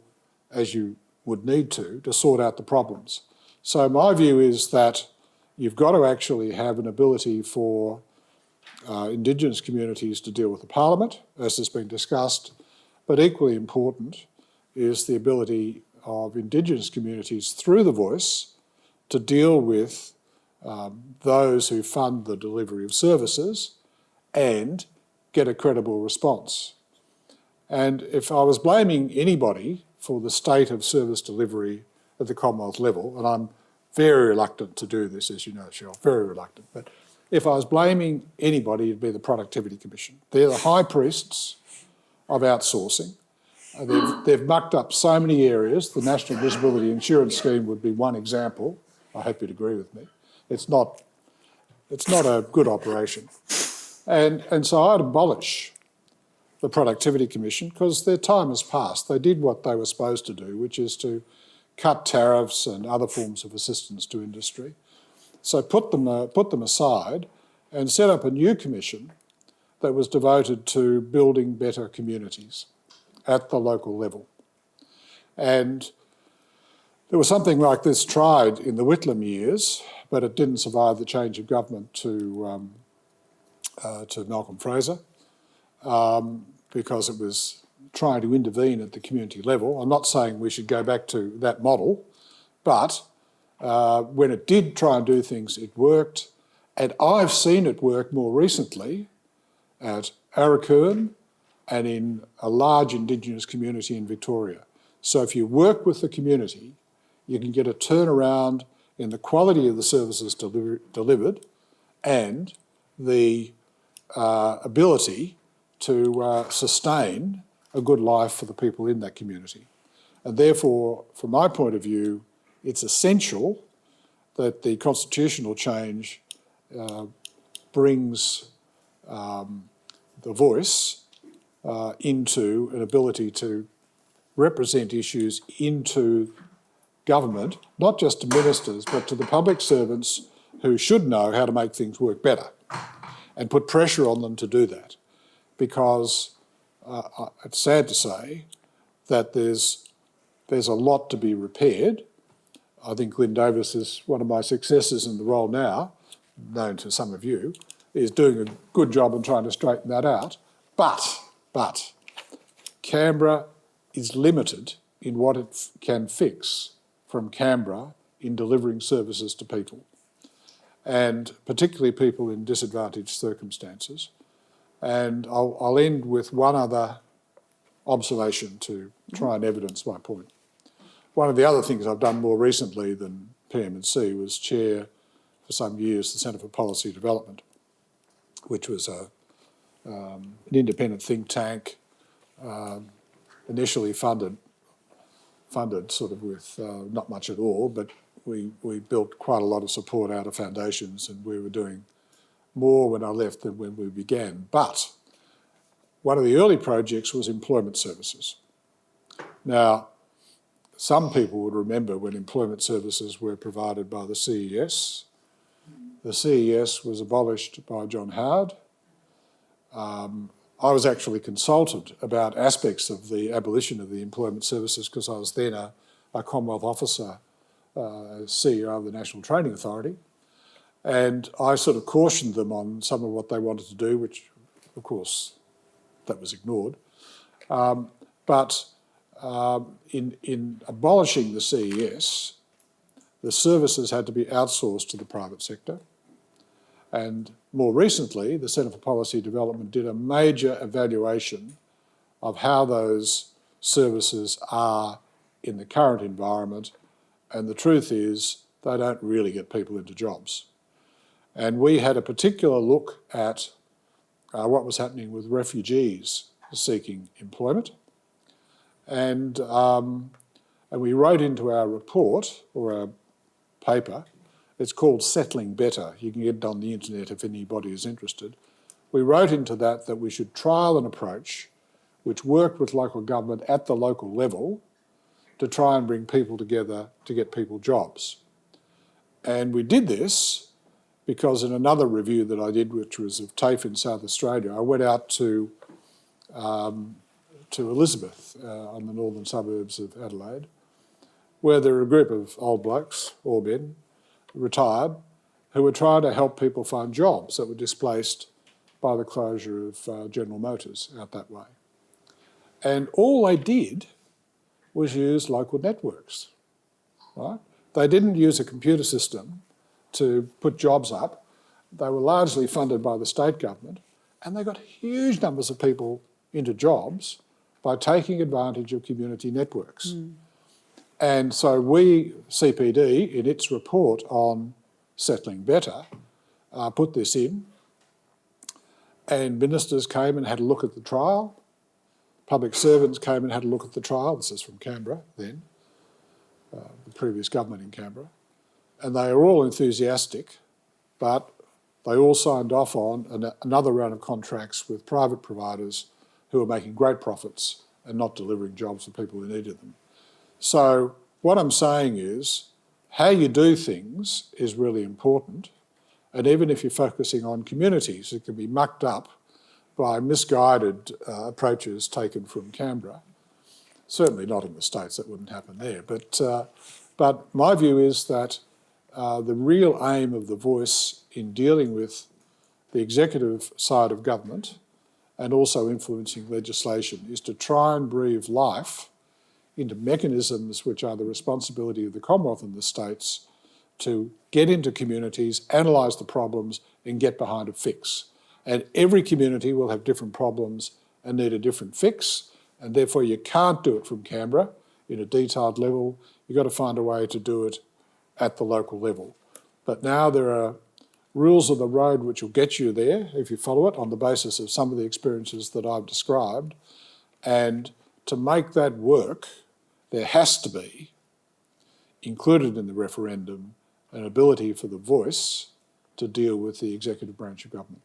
as you would need to sort out the problems. So my view is that you've got to actually have an ability for Indigenous communities to deal with the Parliament, as has been discussed, but equally important is the ability of Indigenous communities through the voice to deal with those who fund the delivery of services and get a credible response. And if I was blaming anybody for the state of service delivery at the Commonwealth level, and I'm very reluctant to do this, as you know, Cheryl, very reluctant, but if I was blaming anybody, it'd be the Productivity Commission. They're the high priests of outsourcing. They've mucked up so many areas. The National Disability Insurance Scheme would be one example. I hope you'd agree with me. It's not a good operation. And so I'd abolish the Productivity Commission because their time has passed. They did what they were supposed to do, which is to cut tariffs and other forms of assistance to industry. So put them aside and set up a new commission that was devoted to building better communities at the local level. And there was something like this tried in the Whitlam years, but it didn't survive the change of government to Malcolm Fraser because it was trying to intervene at the community level. I'm not saying we should go back to that model, but when it did try and do things, it worked. And I've seen it work more recently at Arakoon and in a large Indigenous community in Victoria. So if you work with the community, you can get a turnaround in the quality of the services delivered and the ability to sustain a good life for the people in that community. And therefore, from my point of view, it's essential that the constitutional change brings the voice into an ability to represent issues into government, not just to ministers, but to the public servants who should know how to make things work better and put pressure on them to do that. Because it's sad to say that there's a lot to be repaired. I think Lynn Davis is one of my successors in the role now, known to some of you, is doing a good job in trying to straighten that out. But Canberra is limited in what it can fix from Canberra in delivering services to people, and particularly people in disadvantaged circumstances. And I'll end with one other observation to try and evidence my point. One of the other things I've done more recently than PM&C was chair for some years the Centre for Policy Development, which was an independent think tank, initially funded sort of with not much at all, but we built quite a lot of support out of foundations, and we were doing more when I left than when we began. But one of the early projects was employment services. Now, some people would remember when employment services were provided by the CES. The CES was abolished by John Howard. I was actually consulted about aspects of the abolition of the employment services because I was then a Commonwealth officer, CEO of the National Training Authority, and I sort of cautioned them on some of what they wanted to do, which, of course, that was ignored. But in abolishing the CES, the services had to be outsourced to the private sector. And more recently, the Centre for Policy Development did a major evaluation of how those services are in the current environment. And the truth is, they don't really get people into jobs. And we had a particular look at what was happening with refugees seeking employment. And we wrote into our report, or our paper, it's called Settling Better. You can get it on the internet if anybody is interested. We wrote into that we should trial an approach which worked with local government at the local level to try and bring people together to get people jobs. And we did this because in another review that I did, which was of TAFE in South Australia, I went out to Elizabeth on the northern suburbs of Adelaide, where there were a group of old blokes, or men, retired, who were trying to help people find jobs that were displaced by the closure of General Motors out that way. And all they did was use local networks, right? They didn't use a computer system to put jobs up. They were largely funded by the state government, and they got huge numbers of people into jobs by taking advantage of community networks. And so CPD, in its report on Settling Better, put this in, and ministers came and had a look at the trial. Public servants came and had a look at the trial. This is from Canberra then, the previous government in Canberra. And they are all enthusiastic, but they all signed off on another round of contracts with private providers who are making great profits and not delivering jobs for people who needed them. So what I'm saying is, how you do things is really important. And even if you're focusing on communities, it can be mucked up by misguided approaches taken from Canberra. Certainly not in the States, that wouldn't happen there. But my view is that the real aim of the voice in dealing with the executive side of government and also influencing legislation is to try and breathe life into mechanisms which are the responsibility of the Commonwealth and the states to get into communities, analyse the problems and get behind a fix. And every community will have different problems and need a different fix, and therefore you can't do it from Canberra in a detailed level. You've got to find a way to do it at the local level. But now there are rules of the road which will get you there if you follow it on the basis of some of the experiences that I've described. And to make that work, there has to be, included in the referendum, an ability for the voice to deal with the executive branch of government,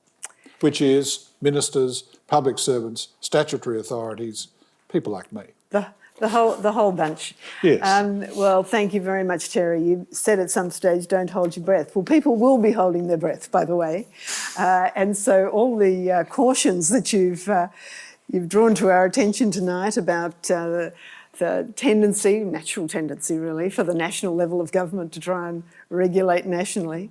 which is ministers, public servants, statutory authorities, people like me. The whole bunch. Yes. Well, thank you very much, Terry. You said at some stage, don't hold your breath. Well, people will be holding their breath, by the way. And so all the cautions that you've drawn to our attention tonight about the tendency, natural tendency really, for the national level of government to try and regulate nationally,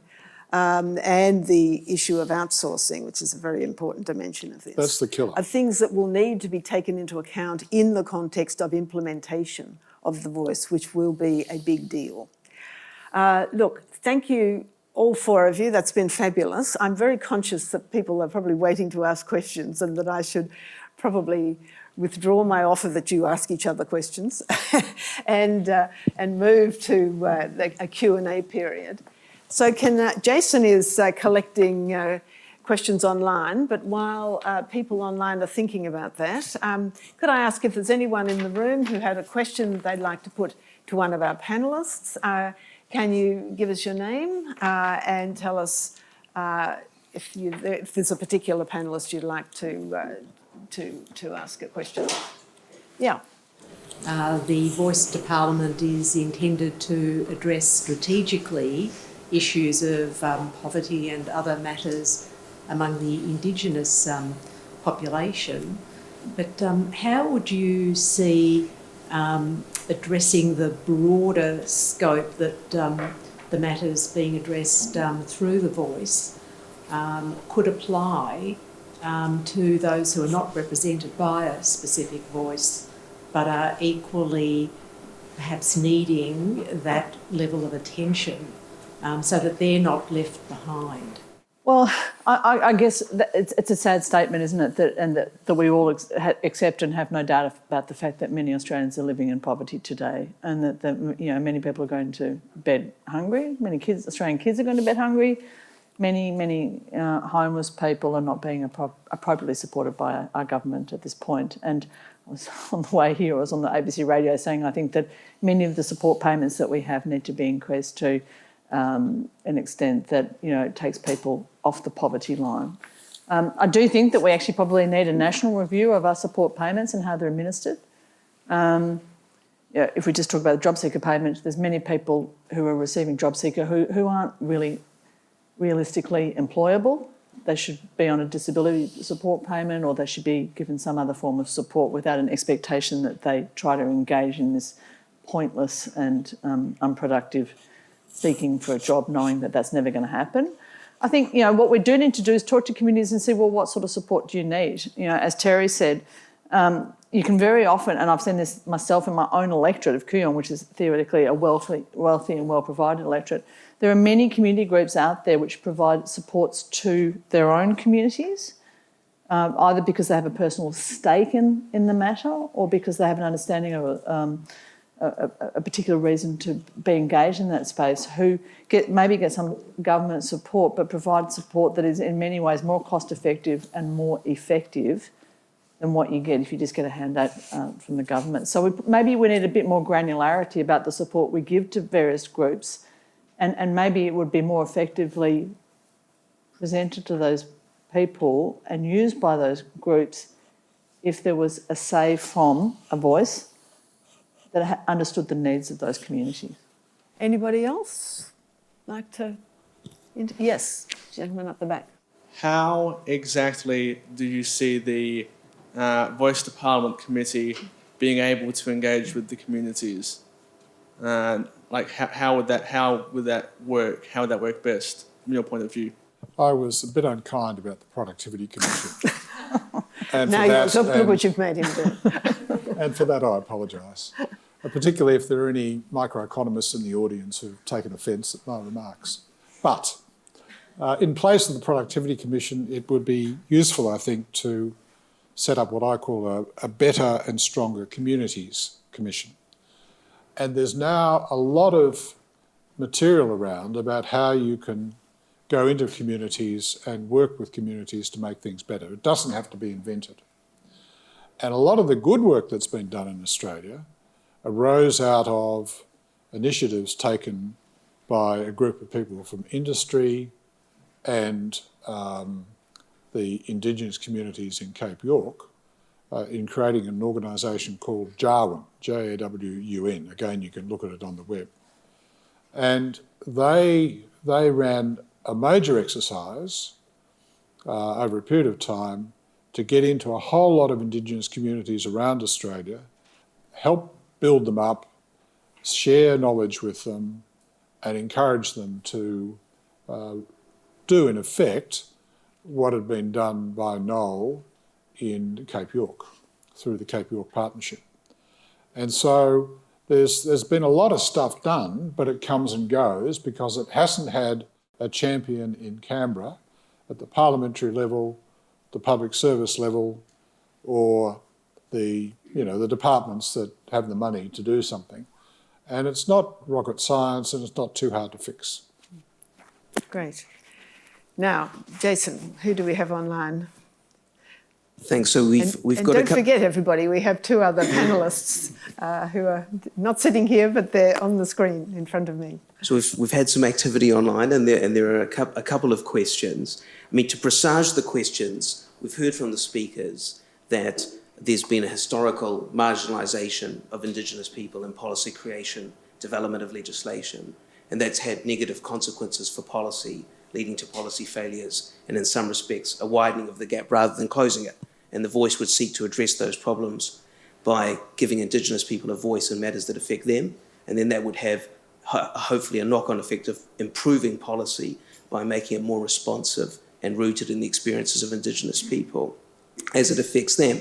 and the issue of outsourcing, which is a very important dimension of this. That's the killer. Are things that will need to be taken into account in the context of implementation of the voice, which will be a big deal. Look, thank you all four of you. That's been fabulous. I'm very conscious that people are probably waiting to ask questions and that I should probably withdraw my offer that you ask each other questions and move to a Q&A period. So Jason is collecting questions online, but while people online are thinking about that, could I ask if there's anyone in the room who had a question they'd like to put to one of our panellists? Can you give us your name and tell us if there's a particular panellist you'd like to ask a question? Yeah. The Voice to Parliament is intended to address strategically issues of poverty and other matters among the Indigenous population. But how would you see addressing the broader scope that the matters being addressed through the voice could apply to those who are not represented by a specific voice but are equally perhaps needing that level of attention so that they're not left behind? Well, I guess it's a sad statement, isn't it, that we all accept and have no doubt about the fact that many Australians are living in poverty today, and that many people are going to bed hungry. Many Australian kids are going to bed hungry. Many homeless people are not being appropriately supported by our government at this point. And I was on the way here, I was on the ABC radio saying I think that many of the support payments that we have need to be increased to an extent that it takes people off the poverty line. I do think that we actually probably need a national review of our support payments and how they're administered. If we just talk about the job seeker payment, there's many people who are receiving job seeker who aren't really realistically employable. They should be on a disability support payment, or they should be given some other form of support without an expectation that they try to engage in this pointless and unproductive seeking for a job, knowing that that's never going to happen. I think, what we do need to do is talk to communities and see, well, what sort of support do you need? As Terry said, you can very often, and I've seen this myself in my own electorate of Kooyong, which is theoretically a wealthy and well-provided electorate, there are many community groups out there which provide supports to their own communities, either because they have a personal stake in the matter or because they have an understanding of a particular reason to be engaged in that space, who maybe get some government support but provide support that is in many ways more cost-effective and more effective than what you get if you just get a handout from the government. So maybe we need a bit more granularity about the support we give to various groups, and maybe it would be more effectively presented to those people and used by those groups if there was a say from a voice that understood the needs of those communities. Anybody else like to? Yes, gentleman up the back. How exactly do you see the Voice to Parliament Committee being able to engage with the communities? How would that work? How would that work best from your point of view? I was a bit unkind about the Productivity Commission. And now look what you've made him do. And for that I apologise, particularly if there are any microeconomists in the audience who've taken offence at my remarks. But in place of the Productivity Commission, it would be useful, I think, to set up what I call a better and stronger communities commission. And there's now a lot of material around about how you can go into communities and work with communities to make things better. It doesn't have to be invented. And a lot of the good work that's been done in Australia arose out of initiatives taken by a group of people from industry and the Indigenous communities in Cape York in creating an organisation called JAWUN, Jawun. Again, you can look at it on the web. And they ran a major exercise over a period of time to get into a whole lot of Indigenous communities around Australia, help build them up, share knowledge with them, and encourage them to do, in effect, what had been done by Noel in Cape York through the Cape York Partnership. And so there's been a lot of stuff done, but it comes and goes because it hasn't had a champion in Canberra at the parliamentary level, the public service level, or the departments that have the money to do something. And it's not rocket science and it's not too hard to fix. Great. Now, Jason, who do we have online? Thanks. So we've got. Don't forget, everybody, we have two other panellists who are not sitting here, but they're on the screen in front of me. So we've had some activity online, and there are a couple of questions. I mean, to presage the questions, we've heard from the speakers that there's been a historical marginalisation of Indigenous people in policy creation, development of legislation, and that's had negative consequences for policy, leading to policy failures, and in some respects, a widening of the gap rather than closing it. and the voice would seek to address those problems by giving Indigenous people a voice in matters that affect them, and then that would have hopefully a knock-on effect of improving policy by making it more responsive and rooted in the experiences of Indigenous people as it affects them.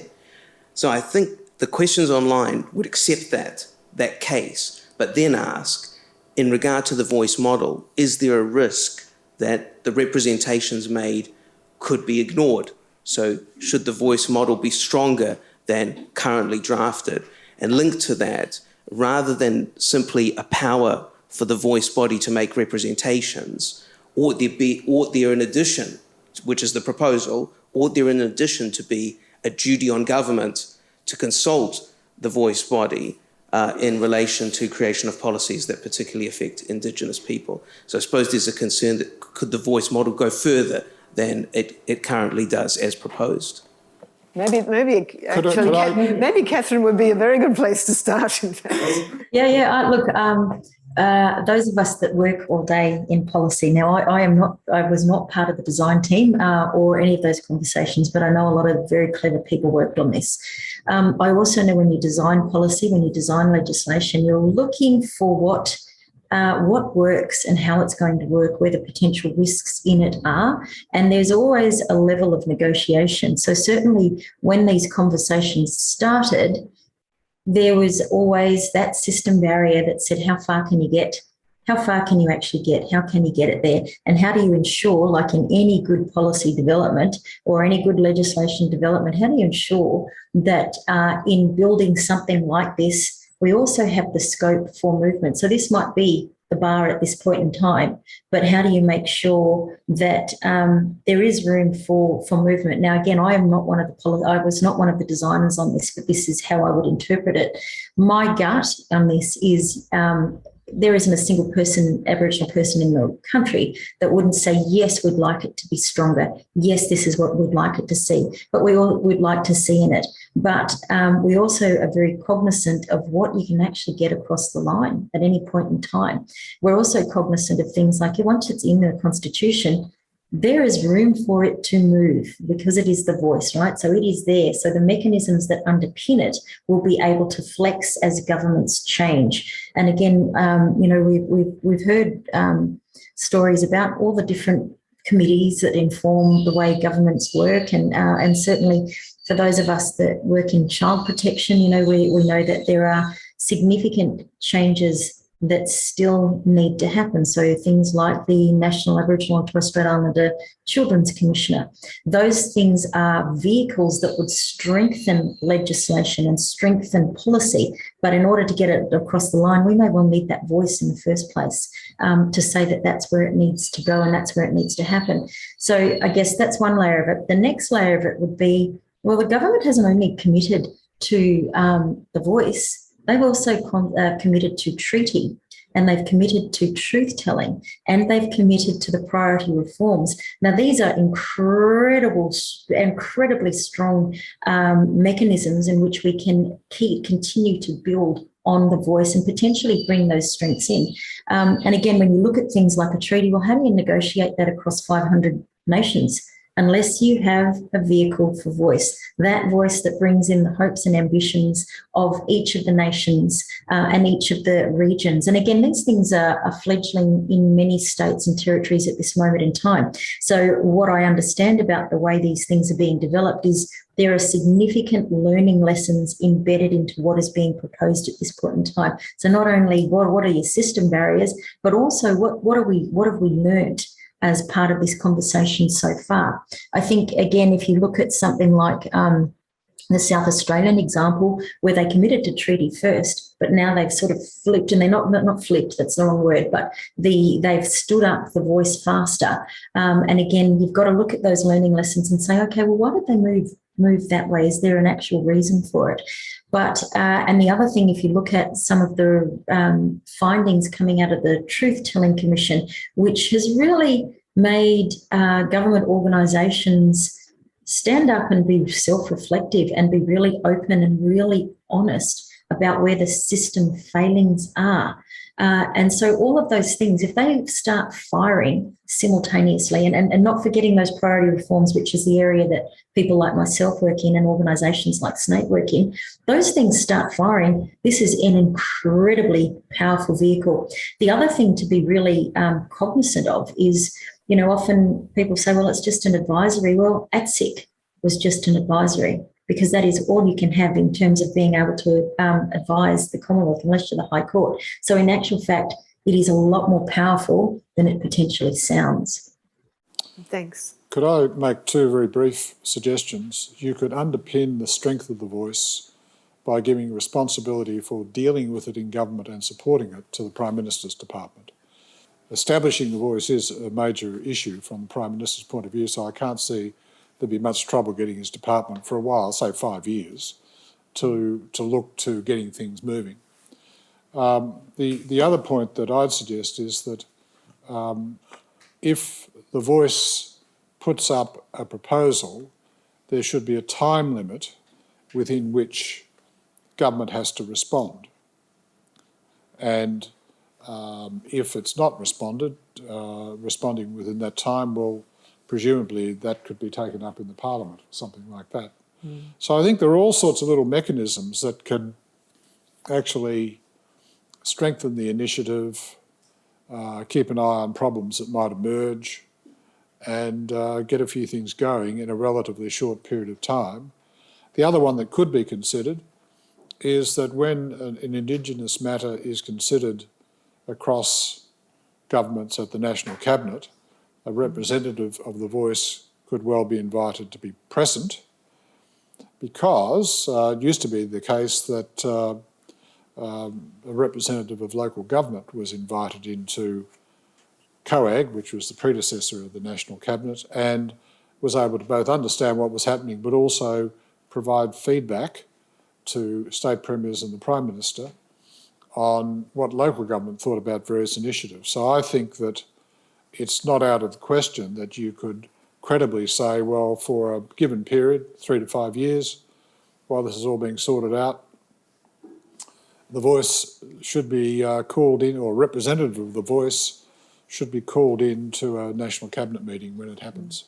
So I think the questions online would accept that case, but then ask, in regard to the voice model, is there a risk that the representations made could be ignored? So should the voice model be stronger than currently drafted? And linked to that, rather than simply a power for the voice body to make representations, ought there in addition, which is the proposal, ought there in addition to be a duty on government to consult the voice body in relation to creation of policies that particularly affect Indigenous people? So I suppose there's a concern that could the voice model go further than it currently does as proposed? Maybe Catherine would be a very good place to start, in fact. Look, those of us that work all day in policy, now I was not part of the design team or any of those conversations, but I know a lot of very clever people worked on this. I also know when you design policy, when you design legislation, you're looking for what works and how it's going to work, where the potential risks in it are. And there's always a level of negotiation. So certainly when these conversations started, there was always that system barrier that said, how far can you get? How far can you actually get? How can you get it there? And how do you ensure, like in any good policy development or any good legislation development, how do you ensure that in building something like this, we also have the scope for movement? So this might be the bar at this point in time, but how do you make sure that there is room for movement? Now, again, I was not one of the designers on this, but this is how I would interpret it. My gut on this is there isn't a single Aboriginal person in the country that wouldn't say, yes, we'd like it to be stronger. Yes, this is what we'd like it to see, but we all would like to see in it. But we also are very cognizant of what you can actually get across the line at any point in time. We're also cognizant of things like once it's in the Constitution, there is room for it to move because it is the voice, right? So it is there. So the mechanisms that underpin it will be able to flex as governments change. And again, we've heard stories about all the different committees that inform the way governments work, and certainly for those of us that work in child protection, we know that there are significant changes that still need to happen. So things like the National Aboriginal and Torres Strait Islander Children's Commissioner, those things are vehicles that would strengthen legislation and strengthen policy. But in order to get it across the line, we may well need that voice in the first place to say that that's where it needs to go and that's where it needs to happen. So I guess that's one layer of it. The next layer of it would be, well, the government hasn't only committed to the voice, they've also committed to treaty, and they've committed to truth-telling, and they've committed to the priority reforms. Now, these are incredibly strong mechanisms in which we can continue to build on the voice and potentially bring those strengths in. And again, when you look at things like a treaty, well, how do you negotiate that across 500 nations? Unless you have a vehicle for voice, that voice that brings in the hopes and ambitions of each of the nations and each of the regions. And again, these things are fledgling in many states and territories at this moment in time. So what I understand about the way these things are being developed is there are significant learning lessons embedded into what is being proposed at this point in time. So not only what are your system barriers, but also what have we learned as part of this conversation so far. I think, again, if you look at something like the South Australian example, where they committed to treaty first, but now they've sort of flipped, and they're not flipped, that's the wrong word, but they've stood up the voice faster. And again, you've got to look at those learning lessons and say, okay, well, why did they move that way? Is there an actual reason for it? But, and the other thing, if you look at some of the findings coming out of the Truth-Telling Commission, which has really made government organisations stand up and be self-reflective and be really open and really honest about where the system failings are. And so all of those things, if they start firing simultaneously, and not forgetting those priority reforms, which is the area that people like myself work in and organisations like SNAPE work in, those things start firing, this is an incredibly powerful vehicle. The other thing to be really cognizant of is, you know, often people say, well, it's just an advisory. Well, ATSIC was just an advisory, because that is all you can have in terms of being able to advise the Commonwealth, unless you're the High Court. So in actual fact, it is a lot more powerful than it potentially sounds. Thanks. Could I make two very brief suggestions? You could underpin the strength of the voice by giving responsibility for dealing with it in government and supporting it to the Prime Minister's department. Establishing the voice is a major issue from the Prime Minister's point of view, so I can't see there'd be much trouble getting his department for a while, say 5 years, to look to getting things moving. The other point that I'd suggest is that if the voice puts up a proposal, there should be a time limit within which government has to respond. And if it's not responding within that time, well, presumably that could be taken up in the Parliament, something like that. So I think there are all sorts of little mechanisms that can actually strengthen the initiative, keep an eye on problems that might emerge, and get a few things going in a relatively short period of time. The other one that could be considered is that when an Indigenous matter is considered across governments at the National Cabinet, a representative of the voice could well be invited to be present, because it used to be the case that a representative of local government was invited into COAG, which was the predecessor of the National Cabinet, and was able to both understand what was happening but also provide feedback to state premiers and the Prime Minister on what local government thought about various initiatives. So I think that it's not out of the question that you could credibly say, well, for a given period, 3 to 5 years, while this is all being sorted out, the voice should be called in, or a representative of the voice should be called in to a National Cabinet meeting when it happens.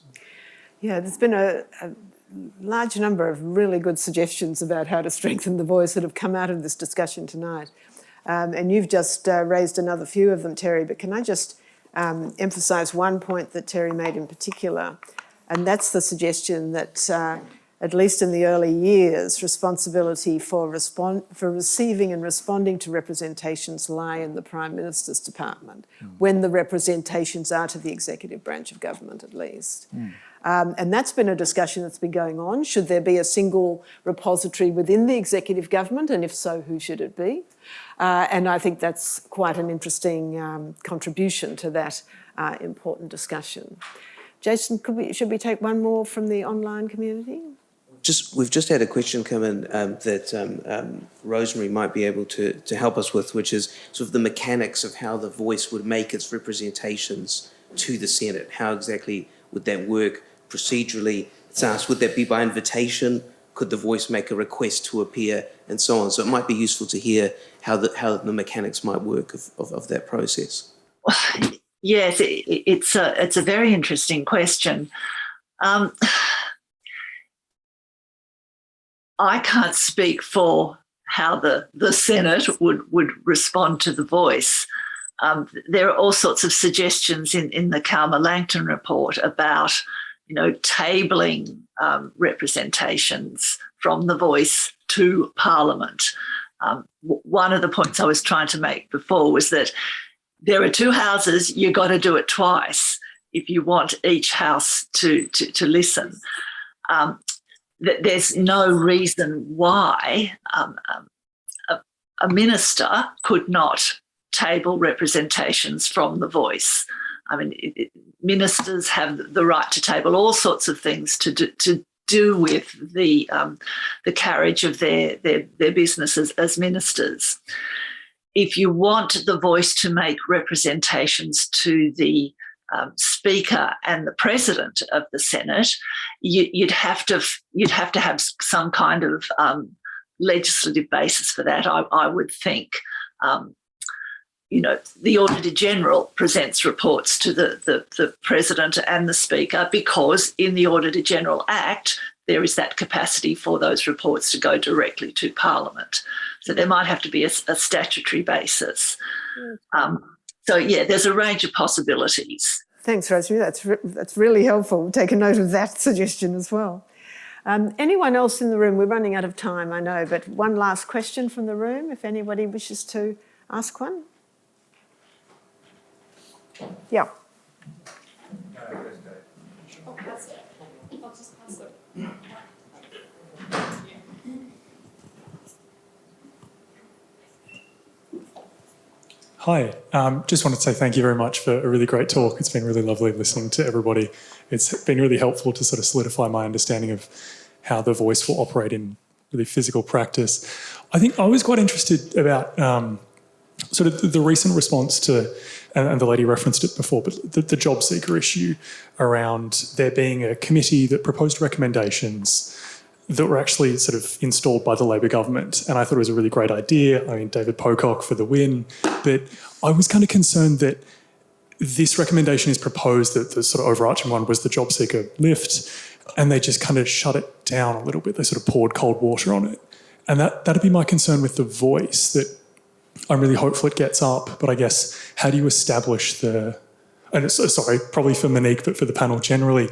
Yeah, there's been a large number of really good suggestions about how to strengthen the voice that have come out of this discussion tonight. And you've just raised another few of them, Terry, but can I just emphasise one point that Terry made in particular, and that's the suggestion that at least in the early years, responsibility for receiving and responding to representations lie in the Prime Minister's department, when the representations are to the executive branch of government at least. And that's been a discussion that's been going on. Should there be a single repository within the executive government, and if so, who should it be? And I think that's quite an interesting contribution to that important discussion. Jason, should we take one more from the online community? We've just had a question come in that Rosemary might be able to help us with, which is sort of the mechanics of how the voice would make its representations to the Senate. How exactly would that work procedurally? It's asked, would that be by invitation? Could the voice make a request to appear, and so on? So it might be useful to hear how the mechanics might work of that process. Yes, it's a very interesting question. I can't speak for how the Senate would respond to the voice. There are all sorts of suggestions in the Calmer-Langton report about, tabling representations from the voice to Parliament. One of the points I was trying to make before was that there are two houses, you've got to do it twice if you want each house to listen. There's no reason why a minister could not table representations from the voice. I mean, ministers have the right to table all sorts of things to do with the carriage of their businesses as ministers. If you want the voice to make representations to the Speaker and the President of the Senate, you'd have to have some kind of legislative basis for that, I would think. the Auditor General presents reports to the President and the Speaker, because in the Auditor General Act, there is that capacity for those reports to go directly to Parliament. So there might have to be a statutory basis. There's a range of possibilities. Thanks, Rosemary. That's really helpful. We'll take a note of that suggestion as well. Anyone else in the room? We're running out of time, I know, but one last question from the room, if anybody wishes to ask one. Yeah. Hi, just wanted to say thank you very much for a really great talk. It's been really lovely listening to everybody. It's been really helpful to sort of solidify my understanding of how the voice will operate in really physical practice. I think I was quite interested about sort of the recent response to, and the lady referenced it before, but the job seeker issue around there being a committee that proposed recommendations that were actually sort of installed by the Labor government. And I thought it was a really great idea. I mean, David Pocock for the win. But I was kind of concerned that this recommendation is proposed, that the sort of overarching one was the job seeker lift, and they just kind of shut it down a little bit. They sort of poured cold water on it. And that'd be my concern with the voice, that I'm really hopeful it gets up. But I guess, how do you establish sorry, probably for Monique, but for the panel generally,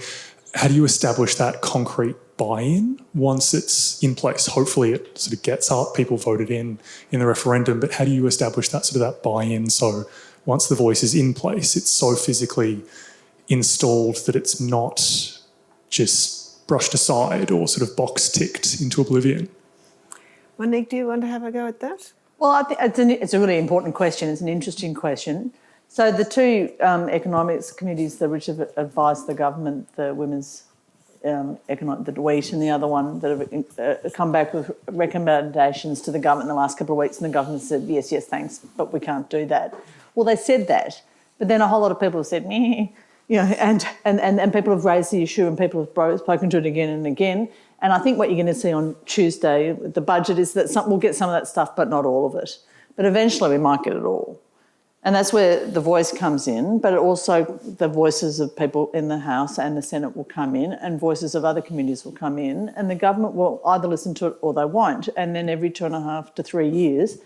how do you establish that concrete buy-in once it's in place? Hopefully it sort of gets up, people voted in the referendum, but how do you establish that sort of that buy-in so once the voice is in place, it's so physically installed that it's not just brushed aside or sort of box ticked into oblivion? Monique, do you want to have a go at that? Well, I think it's a really important question. It's an interesting question. So the two economics committees which have advised the government, the Women's the WEAT, and the other one that have come back with recommendations to the government in the last couple of weeks, and the government said, yes, thanks, but we can't do that. Well, they said that, but then a whole lot of people have said, meh, and people have raised the issue, and people have spoken to it again and again. And I think what you're going to see on Tuesday, the budget, is that we'll get some of that stuff, but not all of it. But eventually we might get it all. And that's where the voice comes in, but also the voices of people in the House and the Senate will come in, and voices of other committees will come in, and the government will either listen to it or they won't. And then every 2.5 to 3 years,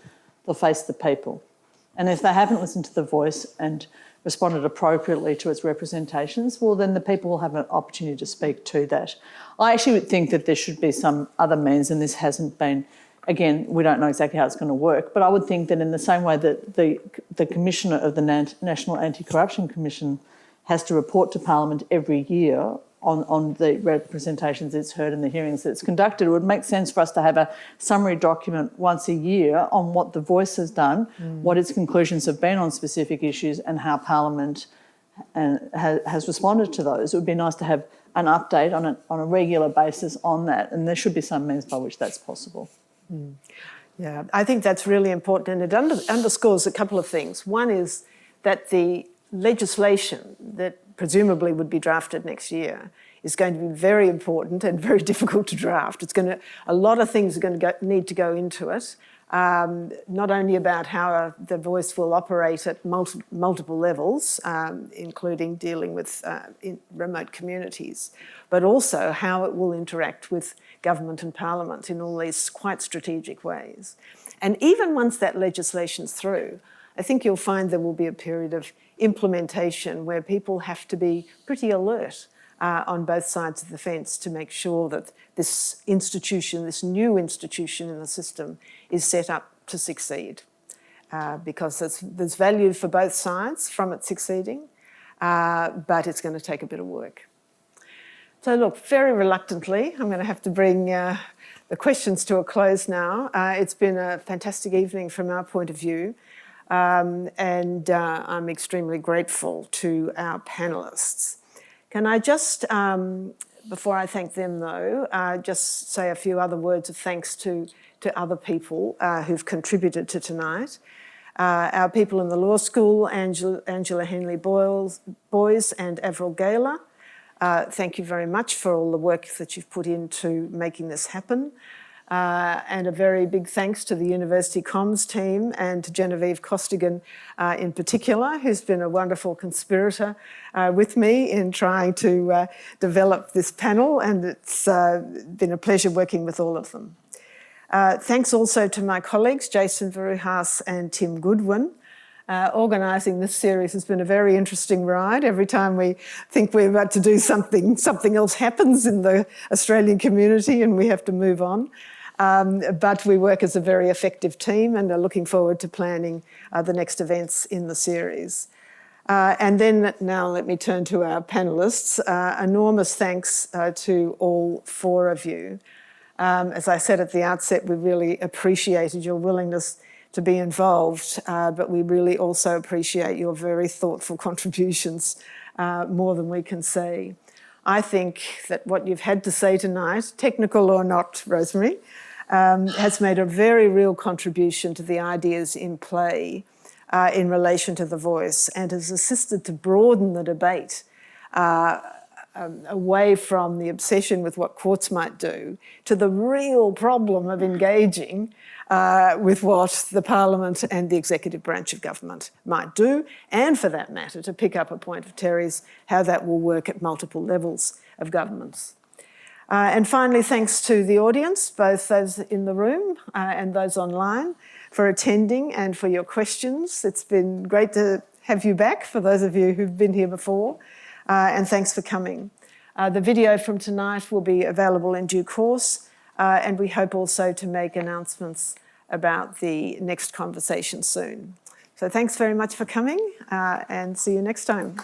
they'll face the people. And if they haven't listened to the voice and responded appropriately to its representations, well, then the people will have an opportunity to speak to that. I actually would think that there should be some other means, and this hasn't been. Again, we don't know exactly how it's going to work, but I would think that in the same way that the Commissioner of the National Anti-Corruption Commission has to report to Parliament every year on the representations it's heard and the hearings that it's conducted, it would make sense for us to have a summary document once a year on what the voice has done, what its conclusions have been on specific issues, and how Parliament has responded to those. It would be nice to have an update on a regular basis on that, and there should be some means by which that's possible. Yeah, I think that's really important, and it underscores a couple of things. One is that the legislation that presumably would be drafted next year is going to be very important and very difficult to draft. A lot of things are going to need to go into it, not only about how the voice will operate at multiple levels, including dealing with in remote communities, but also how it will interact with government and Parliament in all these quite strategic ways. And even once that legislation's through, I think you'll find there will be a period of implementation where people have to be pretty alert on both sides of the fence to make sure that this institution, this new institution in the system, is set up to succeed. Because there's value for both sides from it succeeding, but it's going to take a bit of work. So look, very reluctantly, I'm going to have to bring the questions to a close now. It's been a fantastic evening from our point of view, and I'm extremely grateful to our panellists. Can I just, before I thank them though, just say a few other words of thanks to other people who've contributed to tonight. Our people in the law school, Angela Henley-Boyes and Avril Gaylor. Thank you very much for all the work that you've put into making this happen. And a very big thanks to the University Comms team and to Genevieve Costigan in particular, who's been a wonderful conspirator with me in trying to develop this panel, and it's been a pleasure working with all of them. Thanks also to my colleagues, Jason Veruhas and Tim Goodwin. Organising this series has been a very interesting ride. Every time we think we're about to do something, something else happens in the Australian community and we have to move on. But we work as a very effective team and are looking forward to planning the next events in the series. And then now let me turn to our panellists. Enormous thanks to all four of you. As I said at the outset, we really appreciated your willingness to be involved, but we really also appreciate your very thoughtful contributions, more than we can say. I think that what you've had to say tonight, technical or not, Rosemary, has made a very real contribution to the ideas in play in relation to the voice, and has assisted to broaden the debate away from the obsession with what courts might do to the real problem of engaging with what the Parliament and the executive branch of government might do, and for that matter, to pick up a point of Terry's, how that will work at multiple levels of governments. And finally, thanks to the audience, both those in the room and those online, for attending and for your questions. It's been great to have you back, for those of you who've been here before, and thanks for coming. The video from tonight will be available in due course, and we hope also to make announcements about the next conversation soon. So thanks very much for coming, and see you next time.